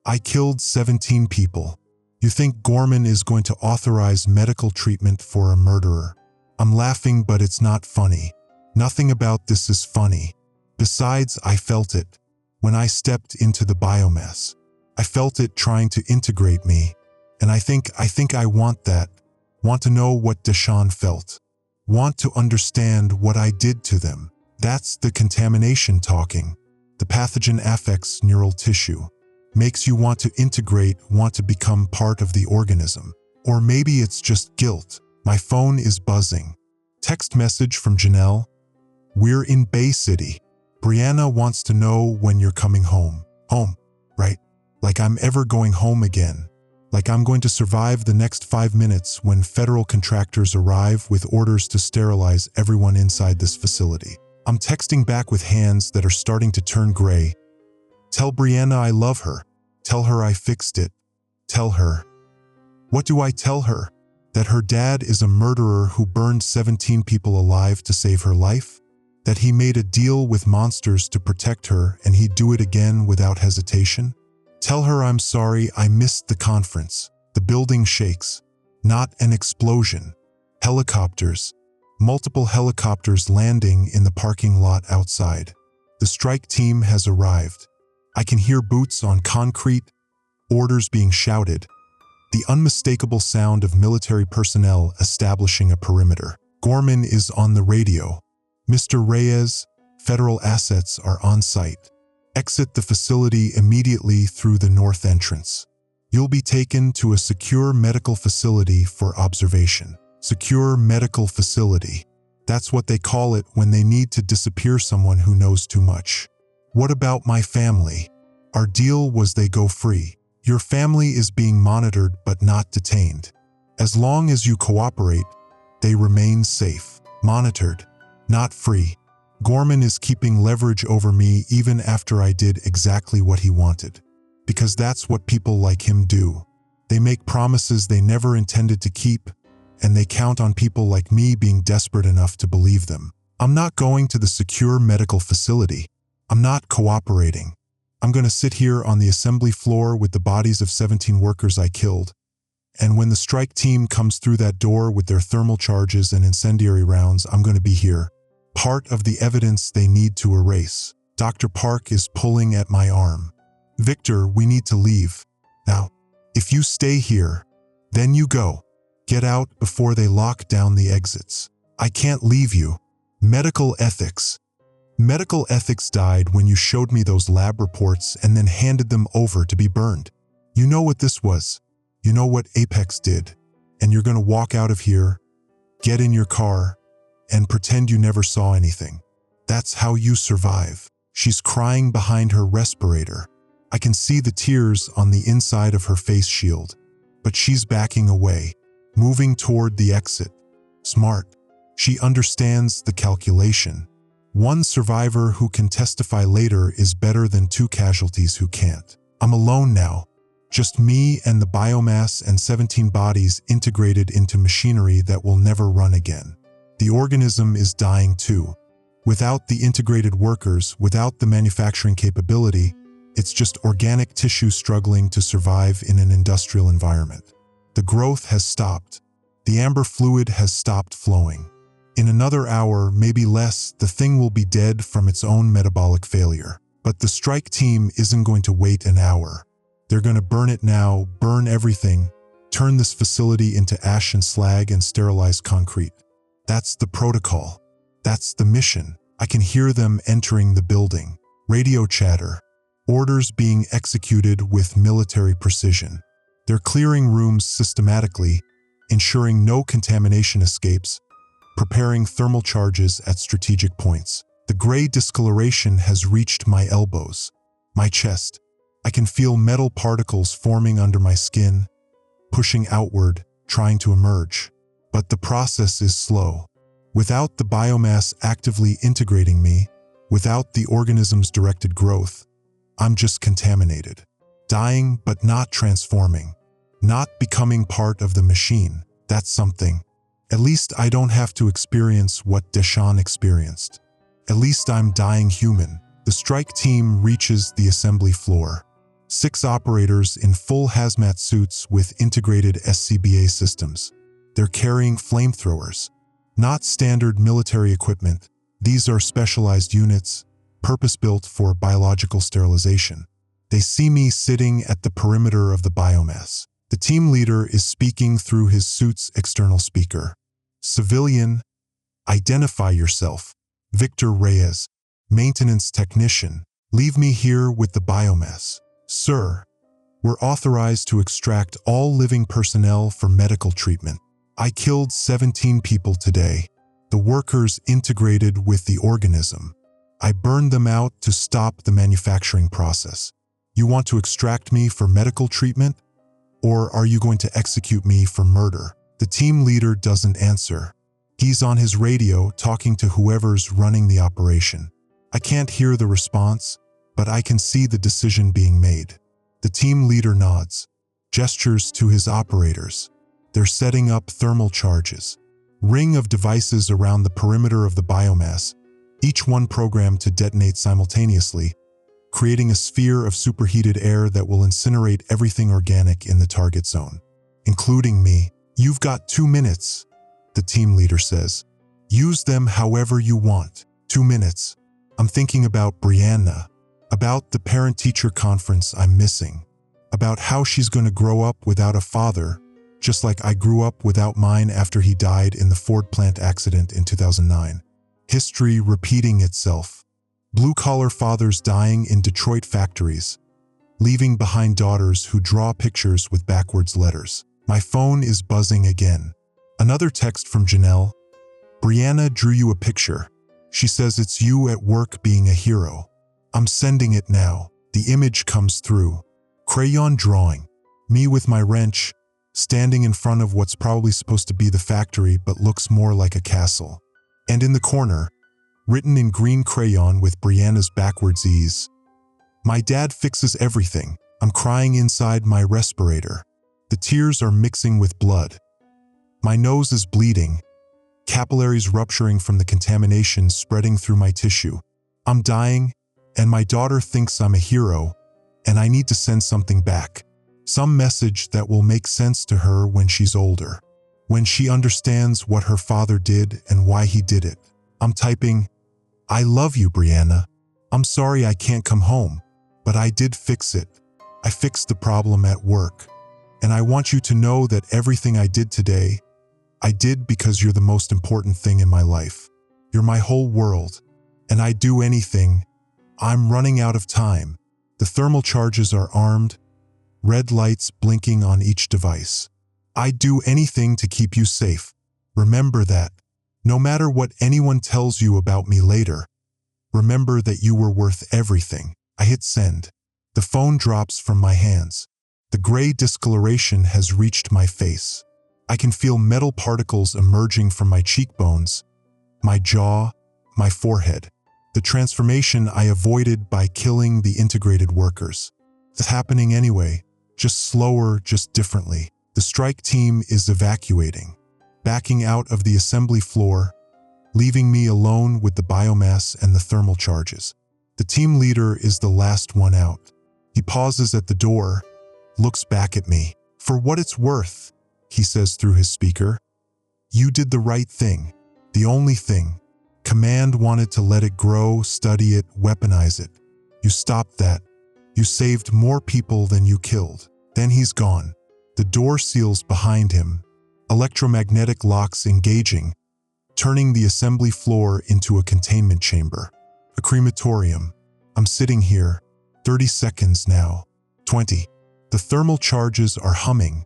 S1: I killed 17 people. You think Gorman is going to authorize medical treatment for a murderer? I'm laughing, but it's not funny. Nothing about this is funny. Besides, I felt it. When I stepped into the biomass, I felt it trying to integrate me. And I think I want that. Want to know what Deshawn felt. Want to understand what I did to them. That's the contamination talking. The pathogen affects neural tissue. Makes you want to integrate, want to become part of the organism. Or maybe it's just guilt. My phone is buzzing. Text message from Janelle. We're in Bay City. Brianna wants to know when you're coming home. Home, right? Like I'm ever going home again. Like I'm going to survive the next 5 minutes when federal contractors arrive with orders to sterilize everyone inside this facility. I'm texting back with hands that are starting to turn gray. Tell Brianna I love her. Tell her I fixed it. Tell her. What do I tell her? That her dad is a murderer who burned 17 people alive to save her life? That he made a deal with monsters to protect her and he'd do it again without hesitation? Tell her I'm sorry I missed the conference. The building shakes. Not an explosion. Helicopters. Multiple helicopters landing in the parking lot outside. The strike team has arrived. I can hear boots on concrete, orders being shouted, the unmistakable sound of military personnel establishing a perimeter. Gorman is on the radio. Mr. Reyes, federal assets are on site. Exit the facility immediately through the north entrance. You'll be taken to a secure medical facility for observation. Secure medical facility. That's what they call it when they need to disappear someone who knows too much. What about my family? Our deal was they go free. Your family is being monitored but not detained. As long as you cooperate, they remain safe. Monitored, not free. Gorman is keeping leverage over me even after I did exactly what he wanted. Because that's what people like him do. They make promises they never intended to keep, and they count on people like me being desperate enough to believe them. I'm not going to the secure medical facility. I'm not cooperating. I'm going to sit here on the assembly floor with the bodies of 17 workers I killed. And when the strike team comes through that door with their thermal charges and incendiary rounds, I'm going to be here. Part of the evidence they need to erase. Dr. Park is pulling at my arm. Victor, we need to leave. Now, if you stay here, then you go. Get out before they lock down the exits. I can't leave you. Medical ethics. Medical ethics died when you showed me those lab reports and then handed them over to be burned. You know what this was. You know what Apex did. And you're going to walk out of here, get in your car, and pretend you never saw anything. That's how you survive. She's crying behind her respirator. I can see the tears on the inside of her face shield. But she's backing away, moving toward the exit. Smart. She understands the calculation. One survivor who can testify later is better than two casualties who can't. I'm alone now. Just me and the biomass and 17 bodies integrated into machinery that will never run again. The organism is dying too. Without the integrated workers, without the manufacturing capability, it's just organic tissue struggling to survive in an industrial environment. The growth has stopped. The amber fluid has stopped flowing. In another hour, maybe less, the thing will be dead from its own metabolic failure. But the strike team isn't going to wait an hour. They're going to burn it now, burn everything, turn this facility into ash and slag and sterilize concrete. That's the protocol. That's the mission. I can hear them entering the building. Radio chatter. Orders being executed with military precision. They're clearing rooms systematically, ensuring no contamination escapes, preparing thermal charges at strategic points. The gray discoloration has reached my elbows, my chest. I can feel metal particles forming under my skin, pushing outward, trying to emerge. But the process is slow. Without the biomass actively integrating me, without the organism's directed growth, I'm just contaminated. Dying but not transforming. Not becoming part of the machine. That's something. At least I don't have to experience what Deshawn experienced. At least I'm dying human. The strike team reaches the assembly floor. 6 operators in full hazmat suits with integrated SCBA systems. They're carrying flamethrowers. Not standard military equipment. These are specialized units, purpose-built for biological sterilization. They see me sitting at the perimeter of the biomass. The team leader is speaking through his suit's external speaker. Civilian, identify yourself. Victor Reyes, maintenance technician. Leave me here with the biomass. Sir, we're authorized to extract all living personnel for medical treatment. I killed 17 people today. The workers integrated with the organism. I burned them out to stop the manufacturing process. You want to extract me for medical treatment? Or are you going to execute me for murder? The team leader doesn't answer. He's on his radio talking to whoever's running the operation. I can't hear the response, but I can see the decision being made. The team leader nods, gestures to his operators. They're setting up thermal charges. Ring of devices around the perimeter of the biomass, each one programmed to detonate simultaneously, creating a sphere of superheated air that will incinerate everything organic in the target zone, including me. You've got 2 minutes, the team leader says. Use them however you want. 2 minutes. I'm thinking about Brianna, about the parent-teacher conference I'm missing, about how she's going to grow up without a father, just like I grew up without mine after he died in the Ford plant accident in 2009. History repeating itself. Blue-collar fathers dying in Detroit factories, leaving behind daughters who draw pictures with backwards letters. My phone is buzzing again. Another text from Janelle. Brianna drew you a picture. She says it's you at work being a hero. I'm sending it now. The image comes through. Crayon drawing. Me with my wrench, standing in front of what's probably supposed to be the factory but looks more like a castle. And in the corner, written in green crayon with Brianna's backwards E's. My dad fixes everything. I'm crying inside my respirator. The tears are mixing with blood. My nose is bleeding, capillaries rupturing from the contamination spreading through my tissue. I'm dying, and my daughter thinks I'm a hero, and I need to send something back. Some message that will make sense to her when she's older, when she understands what her father did and why he did it. I'm typing, I love you, Brianna. I'm sorry I can't come home, but I did fix it. I fixed the problem at work. And I want you to know that everything I did today, I did because you're the most important thing in my life. You're my whole world. And I'd do anything. I'm running out of time. The thermal charges are armed, red lights blinking on each device. I'd do anything to keep you safe. Remember that. No matter what anyone tells you about me later, remember that you were worth everything. I hit send. The phone drops from my hands. The gray discoloration has reached my face. I can feel metal particles emerging from my cheekbones, my jaw, my forehead. The transformation I avoided by killing the integrated workers. It's happening anyway, just slower, just differently. The strike team is evacuating, backing out of the assembly floor, leaving me alone with the biomass and the thermal charges. The team leader is the last one out. He pauses at the door, looks back at me. For what it's worth, he says through his speaker, you did the right thing, the only thing. Command wanted to let it grow, study it, weaponize it. You stopped that. You saved more people than you killed. Then he's gone. The door seals behind him, electromagnetic locks engaging, turning the assembly floor into a containment chamber. A crematorium. I'm sitting here, 30 seconds now, 20. The thermal charges are humming,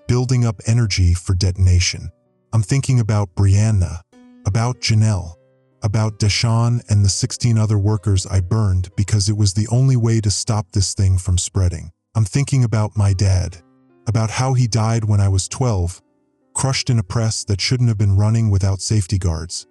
S1: building up energy for detonation. I'm thinking about Brianna, about Janelle, about Deshawn and the 16 other workers I burned because it was the only way to stop this thing from spreading. I'm thinking about my dad, about how he died when I was 12, crushed in a press that shouldn't have been running without safety guards,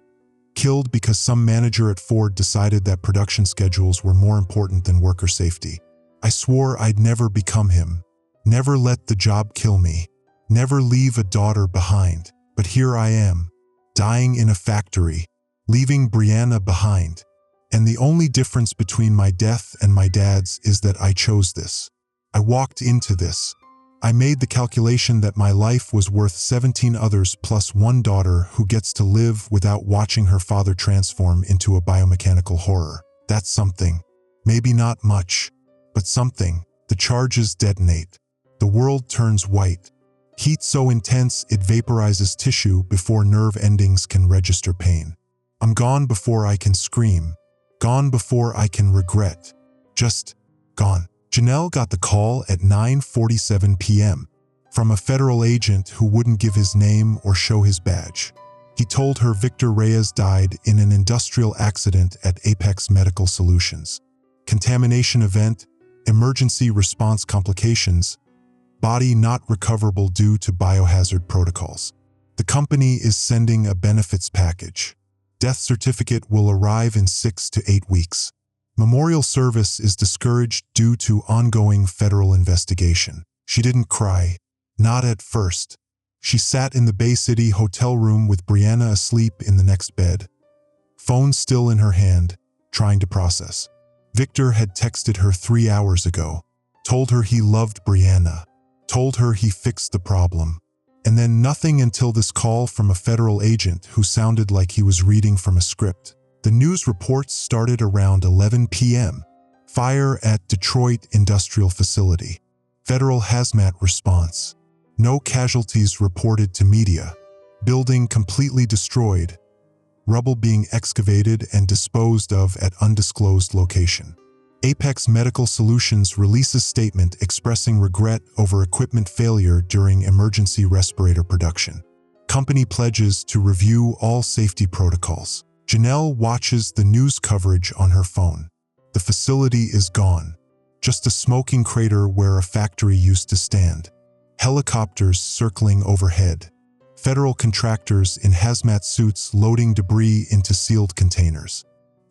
S1: killed because some manager at Ford decided that production schedules were more important than worker safety. I swore I'd never become him, never let the job kill me, never leave a daughter behind. But here I am, dying in a factory, leaving Brianna behind. And the only difference between my death and my dad's is that I chose this. I walked into this. I made the calculation that my life was worth 17 others plus one daughter who gets to live without watching her father transform into a biomechanical horror. That's something. Maybe not much, but something. The charges detonate. The world turns white. Heat so intense it vaporizes tissue before nerve endings can register pain. I'm gone before I can scream. Gone before I can regret. Just gone. Janelle got the call at 9:47 p.m. from a federal agent who wouldn't give his name or show his badge. He told her Victor Reyes died in an industrial accident at Apex Medical Solutions. Contamination event, emergency response complications, body not recoverable due to biohazard protocols. The company is sending a benefits package. Death certificate will arrive in 6 to 8 weeks. Memorial service is discouraged due to ongoing federal investigation. She didn't cry, not at first. She sat in the Bay City hotel room with Brianna asleep in the next bed, phone still in her hand, trying to process. Victor had texted her 3 hours ago, told her he loved Brianna, told her he fixed the problem. And then nothing until this call from a federal agent who sounded like he was reading from a script. The news reports started around 11 p.m. Fire at Detroit industrial facility. Federal hazmat response. No casualties reported to media. Building completely destroyed. Rubble being excavated and disposed of at undisclosed location. Apex Medical Solutions releases statement expressing regret over equipment failure during emergency respirator production. Company pledges to review all safety protocols. Janelle watches the news coverage on her phone. The facility is gone. Just a smoking crater where a factory used to stand. Helicopters circling overhead. Federal contractors in hazmat suits loading debris into sealed containers.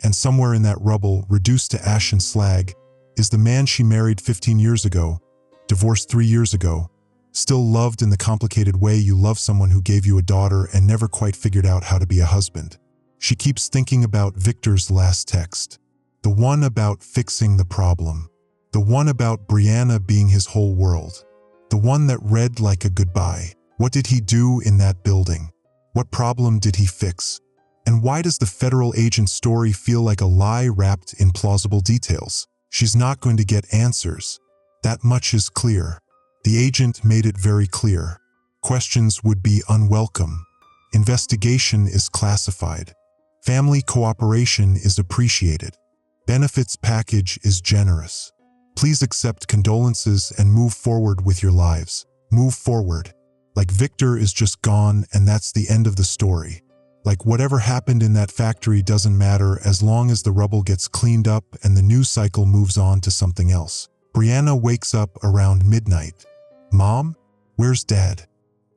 S1: And somewhere in that rubble, reduced to ash and slag, is the man she married 15 years ago, divorced 3 years ago, still loved in the complicated way you love someone who gave you a daughter and never quite figured out how to be a husband. She keeps thinking about Victor's last text, the one about fixing the problem, the one about Brianna being his whole world, the one that read like a goodbye. What did he do in that building? What problem did he fix? And why does the federal agent's story feel like a lie wrapped in plausible details? She's not going to get answers. That much is clear. The agent made it very clear. Questions would be unwelcome. Investigation is classified. Family cooperation is appreciated. Benefits package is generous. Please accept condolences and move forward with your lives. Move forward. Like Victor is just gone and that's the end of the story. Like whatever happened in that factory doesn't matter as long as the rubble gets cleaned up and the news cycle moves on to something else. Brianna wakes up around midnight. Mom? Where's Dad?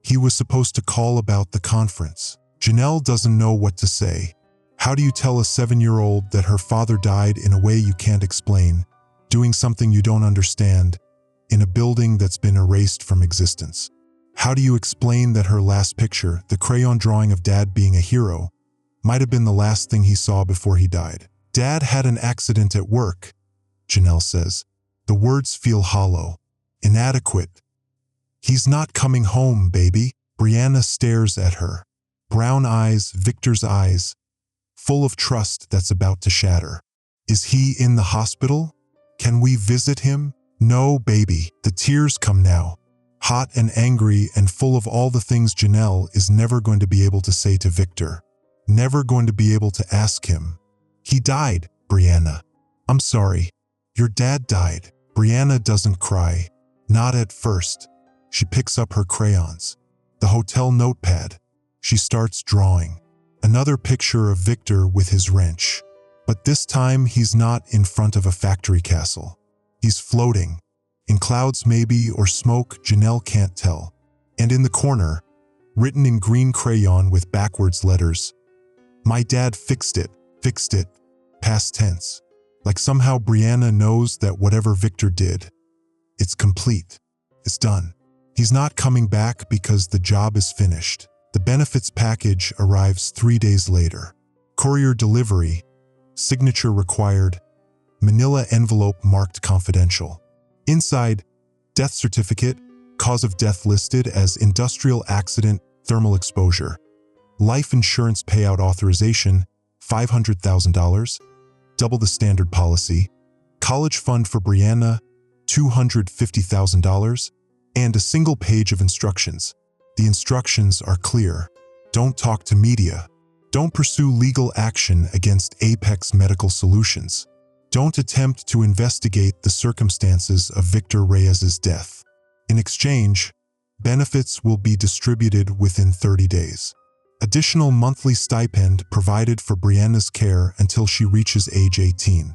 S1: He was supposed to call about the conference. Janelle doesn't know what to say. How do you tell a 7-year-old that her father died in a way you can't explain, doing something you don't understand, in a building that's been erased from existence? How do you explain that her last picture, the crayon drawing of Dad being a hero, might have been the last thing he saw before he died? Dad had an accident at work, Janelle says. The words feel hollow, inadequate. He's not coming home, baby. Brianna stares at her. Brown eyes, Victor's eyes, full of trust that's about to shatter. Is he in the hospital? Can we visit him? No, baby. The tears come now. Hot and angry and full of all the things Janelle is never going to be able to say to Victor. Never going to be able to ask him. He died, Brianna. I'm sorry. Your dad died. Brianna doesn't cry. Not at first. She picks up her crayons. The hotel notepad. She starts drawing. Another picture of Victor with his wrench. But this time he's not in front of a factory castle. He's floating. In clouds maybe, or smoke, Janelle can't tell. And in the corner, written in green crayon with backwards letters, my dad fixed it, past tense. Like somehow Brianna knows that whatever Victor did, it's complete, it's done. He's not coming back because the job is finished. The benefits package arrives 3 days later. Courier delivery, signature required, manila envelope marked confidential. Inside, death certificate, cause of death listed as industrial accident, thermal exposure. Life insurance payout authorization, $500,000, double the standard policy. College fund for Brianna, $250,000, and a single page of instructions. The instructions are clear. Don't talk to media. Don't pursue legal action against Apex Medical Solutions. Don't attempt to investigate the circumstances of Victor Reyes's death. In exchange, benefits will be distributed within 30 days. Additional monthly stipend provided for Brianna's care until she reaches age 18.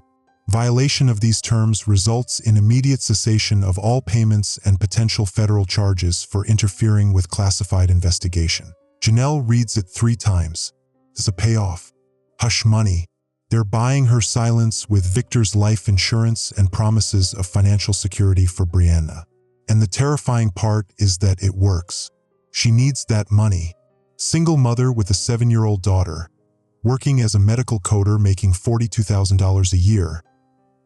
S1: Violation of these terms results in immediate cessation of all payments and potential federal charges for interfering with classified investigation. Janelle reads it 3 times. There's a payoff. Hush money. They're buying her silence with Victor's life insurance and promises of financial security for Brianna. And the terrifying part is that it works. She needs that money. Single mother with a 7-year-old daughter, working as a medical coder making $42,000 a year,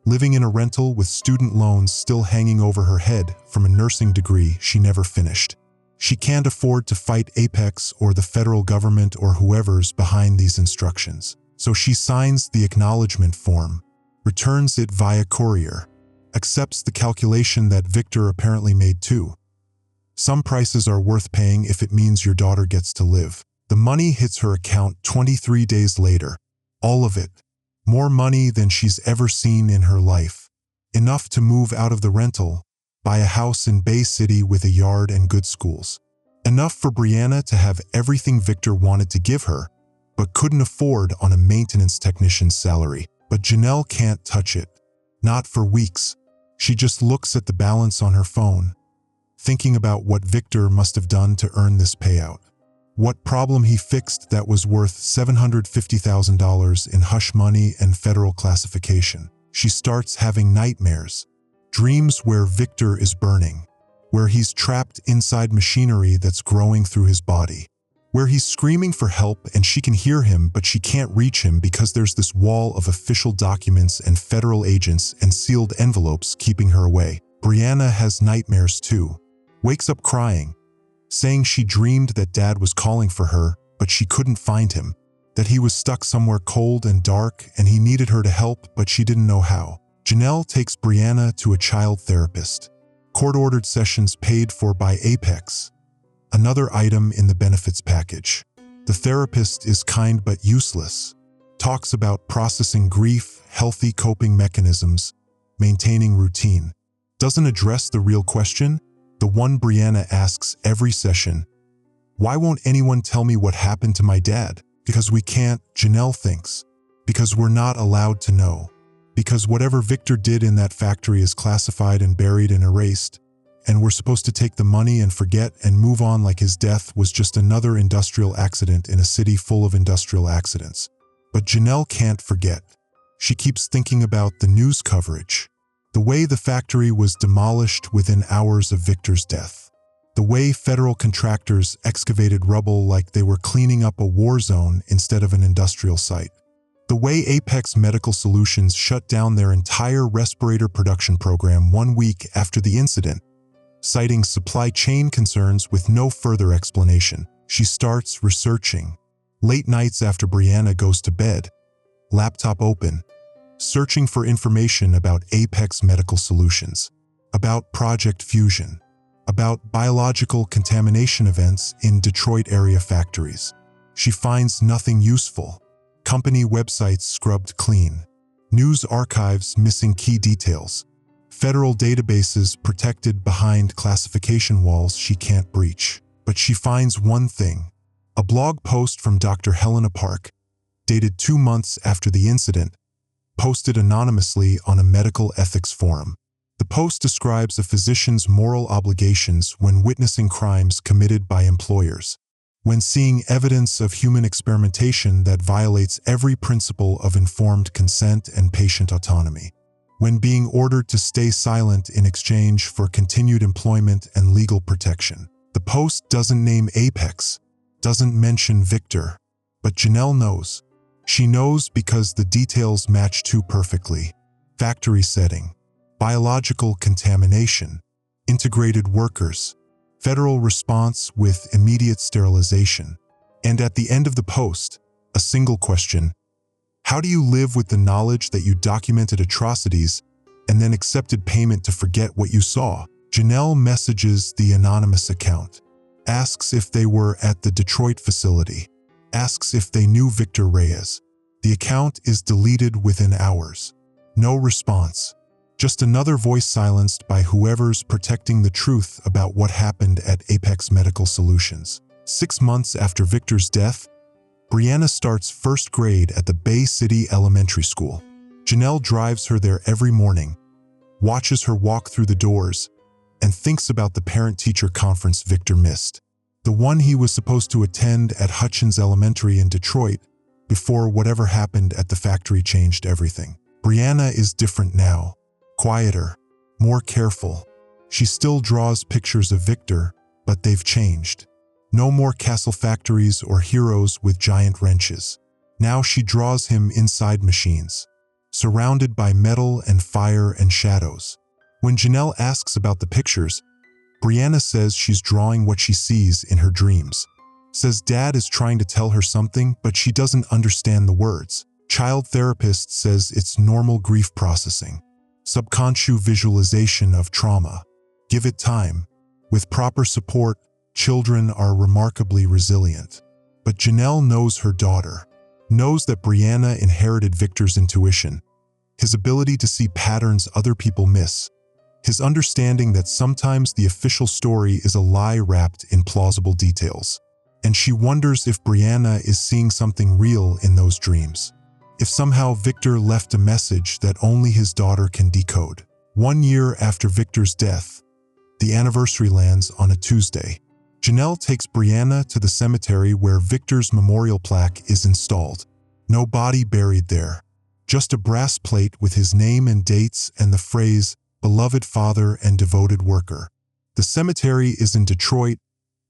S1: living in a rental with student loans still hanging over her head from a nursing degree she never finished. She can't afford to fight Apex or the federal government or whoever's behind these instructions. So she signs the acknowledgement form, returns it via courier, accepts the calculation that Victor apparently made too. Some prices are worth paying if it means your daughter gets to live. The money hits her account 23 days later. All of it. More money than she's ever seen in her life. Enough to move out of the rental, buy a house in Bay City with a yard and good schools. Enough for Brianna to have everything Victor wanted to give her, but couldn't afford on a maintenance technician's salary. But Janelle can't touch it. Not for weeks. She just looks at the balance on her phone, thinking about what Victor must have done to earn this payout. What problem he fixed that was worth $750,000 in hush money and federal classification. She starts having nightmares. Dreams where Victor is burning, where he's trapped inside machinery that's growing through his body, where he's screaming for help and she can hear him but she can't reach him because there's this wall of official documents and federal agents and sealed envelopes keeping her away. Brianna has nightmares too. Wakes up crying, saying she dreamed that Dad was calling for her, but she couldn't find him. that he was stuck somewhere cold and dark and he needed her to help, but she didn't know how. Janelle takes Brianna to a child therapist. Court-ordered sessions paid for by Apex. Another item in the benefits package. The therapist is kind but useless. Talks about processing grief, healthy coping mechanisms, maintaining routine. Doesn't address the real question, the one Brianna asks every session. Why won't anyone tell me what happened to my dad? Because we can't, Janelle thinks. Because we're not allowed to know. Because whatever Victor did in that factory is classified and buried and erased, and we're supposed to take the money and forget and move on like his death was just another industrial accident in a city full of industrial accidents. But Janelle can't forget. She keeps thinking about the news coverage. The way the factory was demolished within hours of Victor's death. The way federal contractors excavated rubble like they were cleaning up a war zone instead of an industrial site. The way Apex Medical Solutions shut down their entire respirator production program 1 week after the incident, citing supply chain concerns with no further explanation. She starts researching. Late nights after Brianna goes to bed, laptop open, searching for information about Apex Medical Solutions, about Project Fusion, about biological contamination events in Detroit area factories. She finds nothing useful. Company websites scrubbed clean. News archives missing key details. Federal databases protected behind classification walls she can't breach. But she finds one thing. A blog post from Dr. Helena Park, dated 2 months after the incident, posted anonymously on a medical ethics forum. The post describes a physician's moral obligations when witnessing crimes committed by employers, when seeing evidence of human experimentation that violates every principle of informed consent and patient autonomy, when being ordered to stay silent in exchange for continued employment and legal protection. The post doesn't name Apex, doesn't mention Victor, but Janelle knows. She knows because the details match too perfectly. Factory setting, biological contamination, integrated workers, federal response with immediate sterilization. And at the end of the post, a single question. How do you live with the knowledge that you documented atrocities and then accepted payment to forget what you saw? Janelle messages the anonymous account, asks if they were at the Detroit facility, asks if they knew Victor Reyes. The account is deleted within hours. No response. Just another voice silenced by whoever's protecting the truth about what happened at Apex Medical Solutions. 6 months after Victor's death, Brianna starts first grade at the Bay City Elementary School. Janelle drives her there every morning, watches her walk through the doors, and thinks about the parent-teacher conference Victor missed. The one he was supposed to attend at Hutchins Elementary in Detroit before whatever happened at the factory changed everything. Brianna is different now. Quieter, more careful. She still draws pictures of Victor, but they've changed. No more castle factories or heroes with giant wrenches. Now she draws him inside machines, surrounded by metal and fire and shadows. When Janelle asks about the pictures, Brianna says she's drawing what she sees in her dreams. Says Dad is trying to tell her something, but she doesn't understand the words. Child therapist says it's normal grief processing. Subconscious visualization of trauma. Give it time. With proper support, children are remarkably resilient. But Janelle knows her daughter, knows that Brianna inherited Victor's intuition, his ability to see patterns other people miss, his understanding that sometimes the official story is a lie wrapped in plausible details. And she wonders if Brianna is seeing something real in those dreams. If somehow Victor left a message that only his daughter can decode. 1 year after Victor's death, the anniversary lands on a Tuesday. Janelle takes Brianna to the cemetery where Victor's memorial plaque is installed. No body buried there, just a brass plate with his name and dates and the phrase, "Beloved father and devoted worker." The cemetery is in Detroit,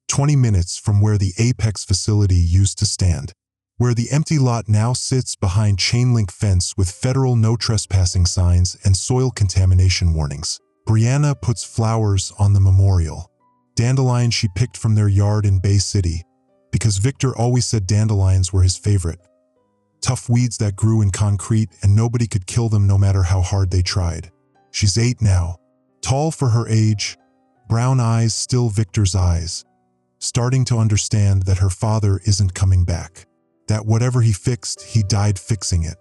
S1: 20 minutes from where the Apex facility used to stand, where the empty lot now sits behind chain-link fence with federal no trespassing signs and soil contamination warnings. Brianna puts flowers on the memorial. Dandelions she picked from their yard in Bay City, because Victor always said dandelions were his favorite. Tough weeds that grew in concrete and nobody could kill them no matter how hard they tried. She's 8 now, tall for her age, brown eyes still Victor's eyes, starting to understand that her father isn't coming back, that whatever he fixed, he died fixing it,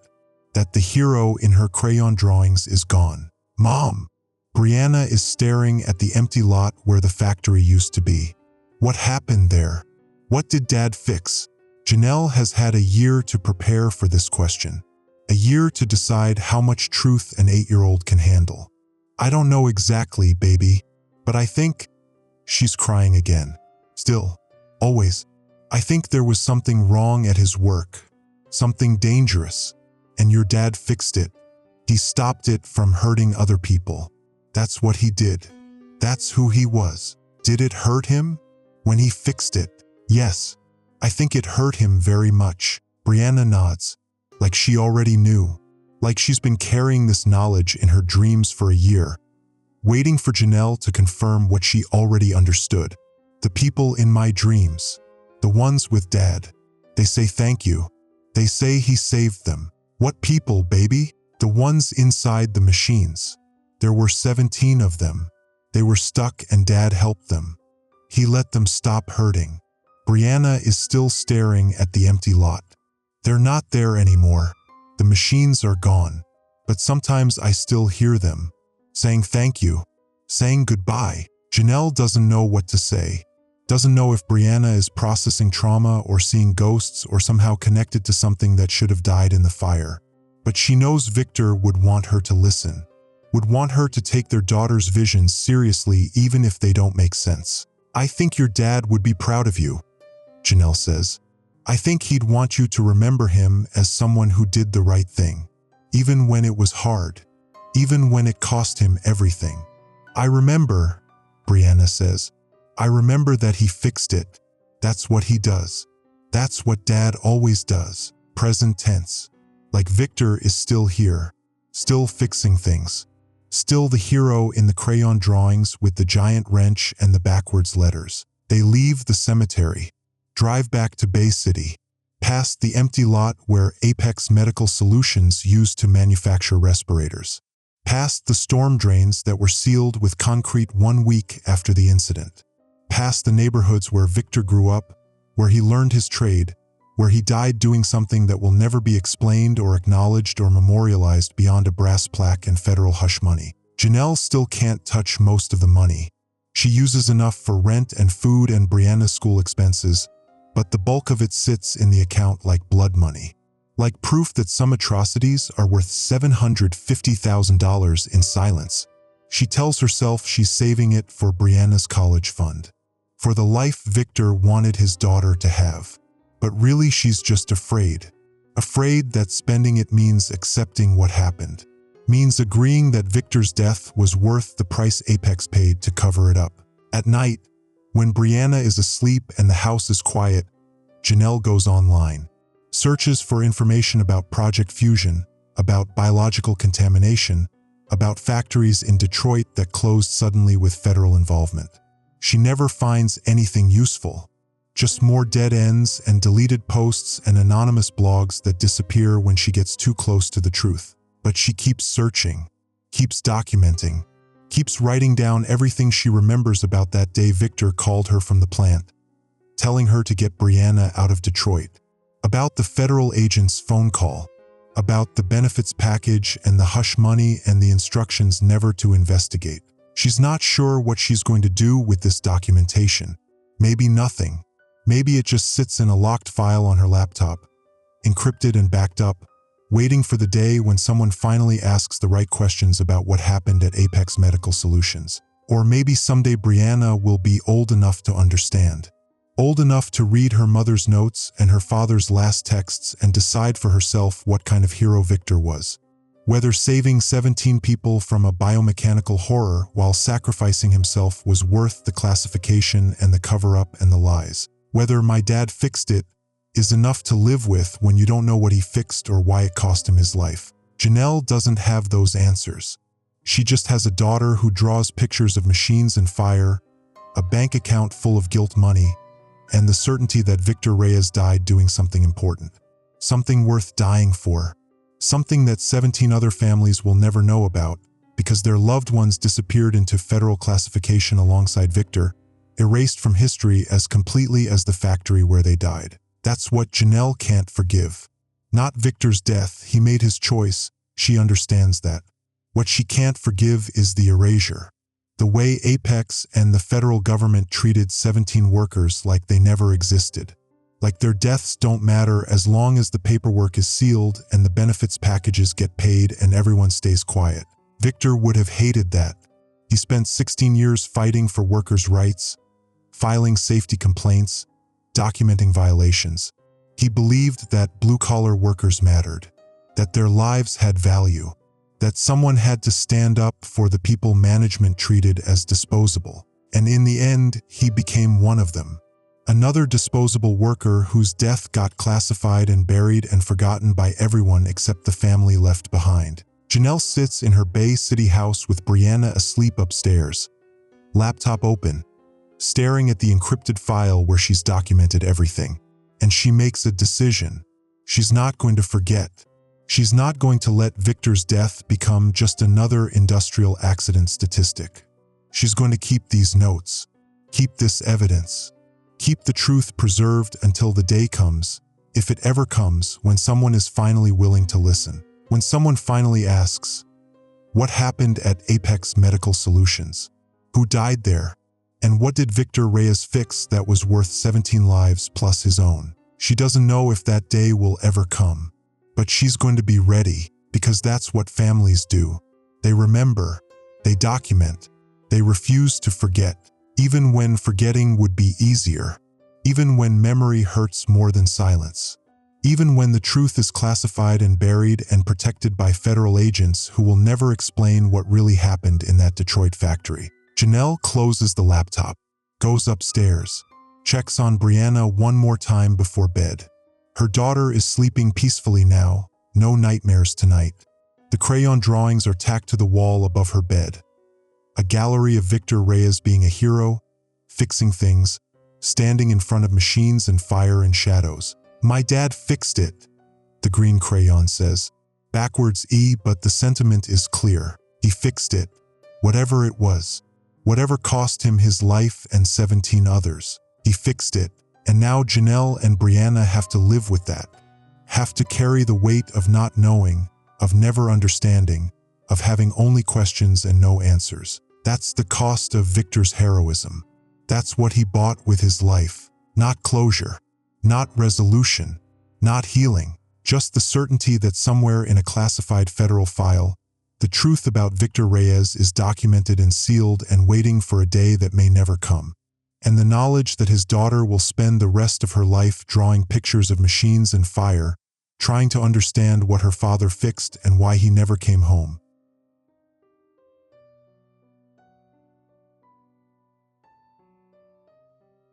S1: that the hero in her crayon drawings is gone. Mom! Brianna is staring at the empty lot where the factory used to be. What happened there? What did Dad fix? Janelle has had a year to prepare for this question, a year to decide how much truth an 8-year-old can handle. I don't know exactly, baby, but I think... She's crying again. Still, always. I think there was something wrong at his work, something dangerous, and your dad fixed it. He stopped it from hurting other people. That's what he did. That's who he was. Did it hurt him? When he fixed it? Yes. I think it hurt him very much. Brianna nods, like she already knew, like she's been carrying this knowledge in her dreams for a year, waiting for Janelle to confirm what she already understood. The people in my dreams, the ones with Dad, they say thank you. They say he saved them. What people, baby? The ones inside the machines. There were 17 of them. They were stuck and Dad helped them. He let them stop hurting. Brianna is still staring at the empty lot. They're not there anymore. The machines are gone. But sometimes I still hear them, saying thank you, saying goodbye. Janelle doesn't know what to say. Doesn't know if Brianna is processing trauma or seeing ghosts or somehow connected to something that should have died in the fire. But she knows Victor would want her to listen, would want her to take their daughter's visions seriously even if they don't make sense. I think your dad would be proud of you, Janelle says. I think he'd want you to remember him as someone who did the right thing, even when it was hard, even when it cost him everything. I remember, Brianna says. I remember that he fixed it. That's what he does. That's what Dad always does. Present tense. Like Victor is still here, still fixing things. Still the hero in the crayon drawings with the giant wrench and the backwards letters. They leave the cemetery, drive back to Bay City, past the empty lot where Apex Medical Solutions used to manufacture respirators, past the storm drains that were sealed with concrete 1 week after the incident, past the neighborhoods where Victor grew up, where he learned his trade, where he died doing something that will never be explained or acknowledged or memorialized beyond a brass plaque and federal hush money. Janelle still can't touch most of the money. She uses enough for rent and food and Brianna's school expenses, but the bulk of it sits in the account like blood money, like proof that some atrocities are worth $750,000 in silence. She tells herself she's saving it for Brianna's college fund, for the life Victor wanted his daughter to have. But really she's just afraid. Afraid that spending it means accepting what happened, means agreeing that Victor's death was worth the price Apex paid to cover it up. At night, when Brianna is asleep and the house is quiet, Janelle goes online, searches for information about Project Fusion, about biological contamination, about factories in Detroit that closed suddenly with federal involvement. She never finds anything useful. Just more dead ends and deleted posts and anonymous blogs that disappear when she gets too close to the truth. But she keeps searching, keeps documenting, keeps writing down everything she remembers about that day Victor called her from the plant, telling her to get Brianna out of Detroit, about the federal agent's phone call, about the benefits package and the hush money and the instructions never to investigate. She's not sure what she's going to do with this documentation. Maybe nothing. Maybe it just sits in a locked file on her laptop, encrypted and backed up, waiting for the day when someone finally asks the right questions about what happened at Apex Medical Solutions. Or maybe someday Brianna will be old enough to understand, old enough to read her mother's notes and her father's last texts and decide for herself what kind of hero Victor was. Whether saving 17 people from a biomechanical horror while sacrificing himself was worth the classification and the cover-up and the lies. Whether my dad fixed it is enough to live with when you don't know what he fixed or why it cost him his life. Janelle doesn't have those answers. She just has a daughter who draws pictures of machines and fire, a bank account full of guilt money, and the certainty that Victor Reyes died doing something important. something worth dying for, something that 17 other families will never know about because their loved ones disappeared into federal classification alongside Victor, erased from history as completely as the factory where they died. That's what Janelle can't forgive. Not Victor's death, he made his choice, she understands that. What she can't forgive is the erasure. The way Apex and the federal government treated 17 workers like they never existed. Like their deaths don't matter as long as the paperwork is sealed and the benefits packages get paid and everyone stays quiet. Victor would have hated that. He spent 16 years fighting for workers' rights, filing safety complaints, documenting violations. He believed that blue-collar workers mattered, that their lives had value, that someone had to stand up for the people management treated as disposable. And in the end, he became one of them. Another disposable worker whose death got classified and buried and forgotten by everyone except the family left behind. Janelle sits in her Bay City house with Brianna asleep upstairs, laptop open, staring at the encrypted file where she's documented everything. And she makes a decision. She's not going to forget. She's not going to let Victor's death become just another industrial accident statistic. She's going to keep these notes, keep this evidence, keep the truth preserved until the day comes, if it ever comes, when someone is finally willing to listen. When someone finally asks, what happened at Apex Medical Solutions? Who died there? And what did Victor Reyes fix that was worth 17 lives plus his own? She doesn't know if that day will ever come. But she's going to be ready, because that's what families do. They remember, they document, they refuse to forget, even when forgetting would be easier, even when memory hurts more than silence, even when the truth is classified and buried and protected by federal agents who will never explain what really happened in that Detroit factory. Janelle closes the laptop, goes upstairs, checks on Brianna one more time before bed. Her daughter is sleeping peacefully now, no nightmares tonight. The crayon drawings are tacked to the wall above her bed. A gallery of Victor Reyes being a hero, fixing things, standing in front of machines and fire and shadows. My dad fixed it, the green crayon says. Backwards E, but the sentiment is clear. He fixed it, whatever it was. Whatever cost him his life and 17 others. He fixed it, and now Janelle and Brianna have to live with that. Have to carry the weight of not knowing, of never understanding, of having only questions and no answers. That's the cost of Victor's heroism. That's what he bought with his life. Not closure, not resolution, not healing, just the certainty that somewhere in a classified federal file, the truth about Victor Reyes is documented and sealed and waiting for a day that may never come. And the knowledge that his daughter will spend the rest of her life drawing pictures of machines and fire, trying to understand what her father fixed and why he never came home.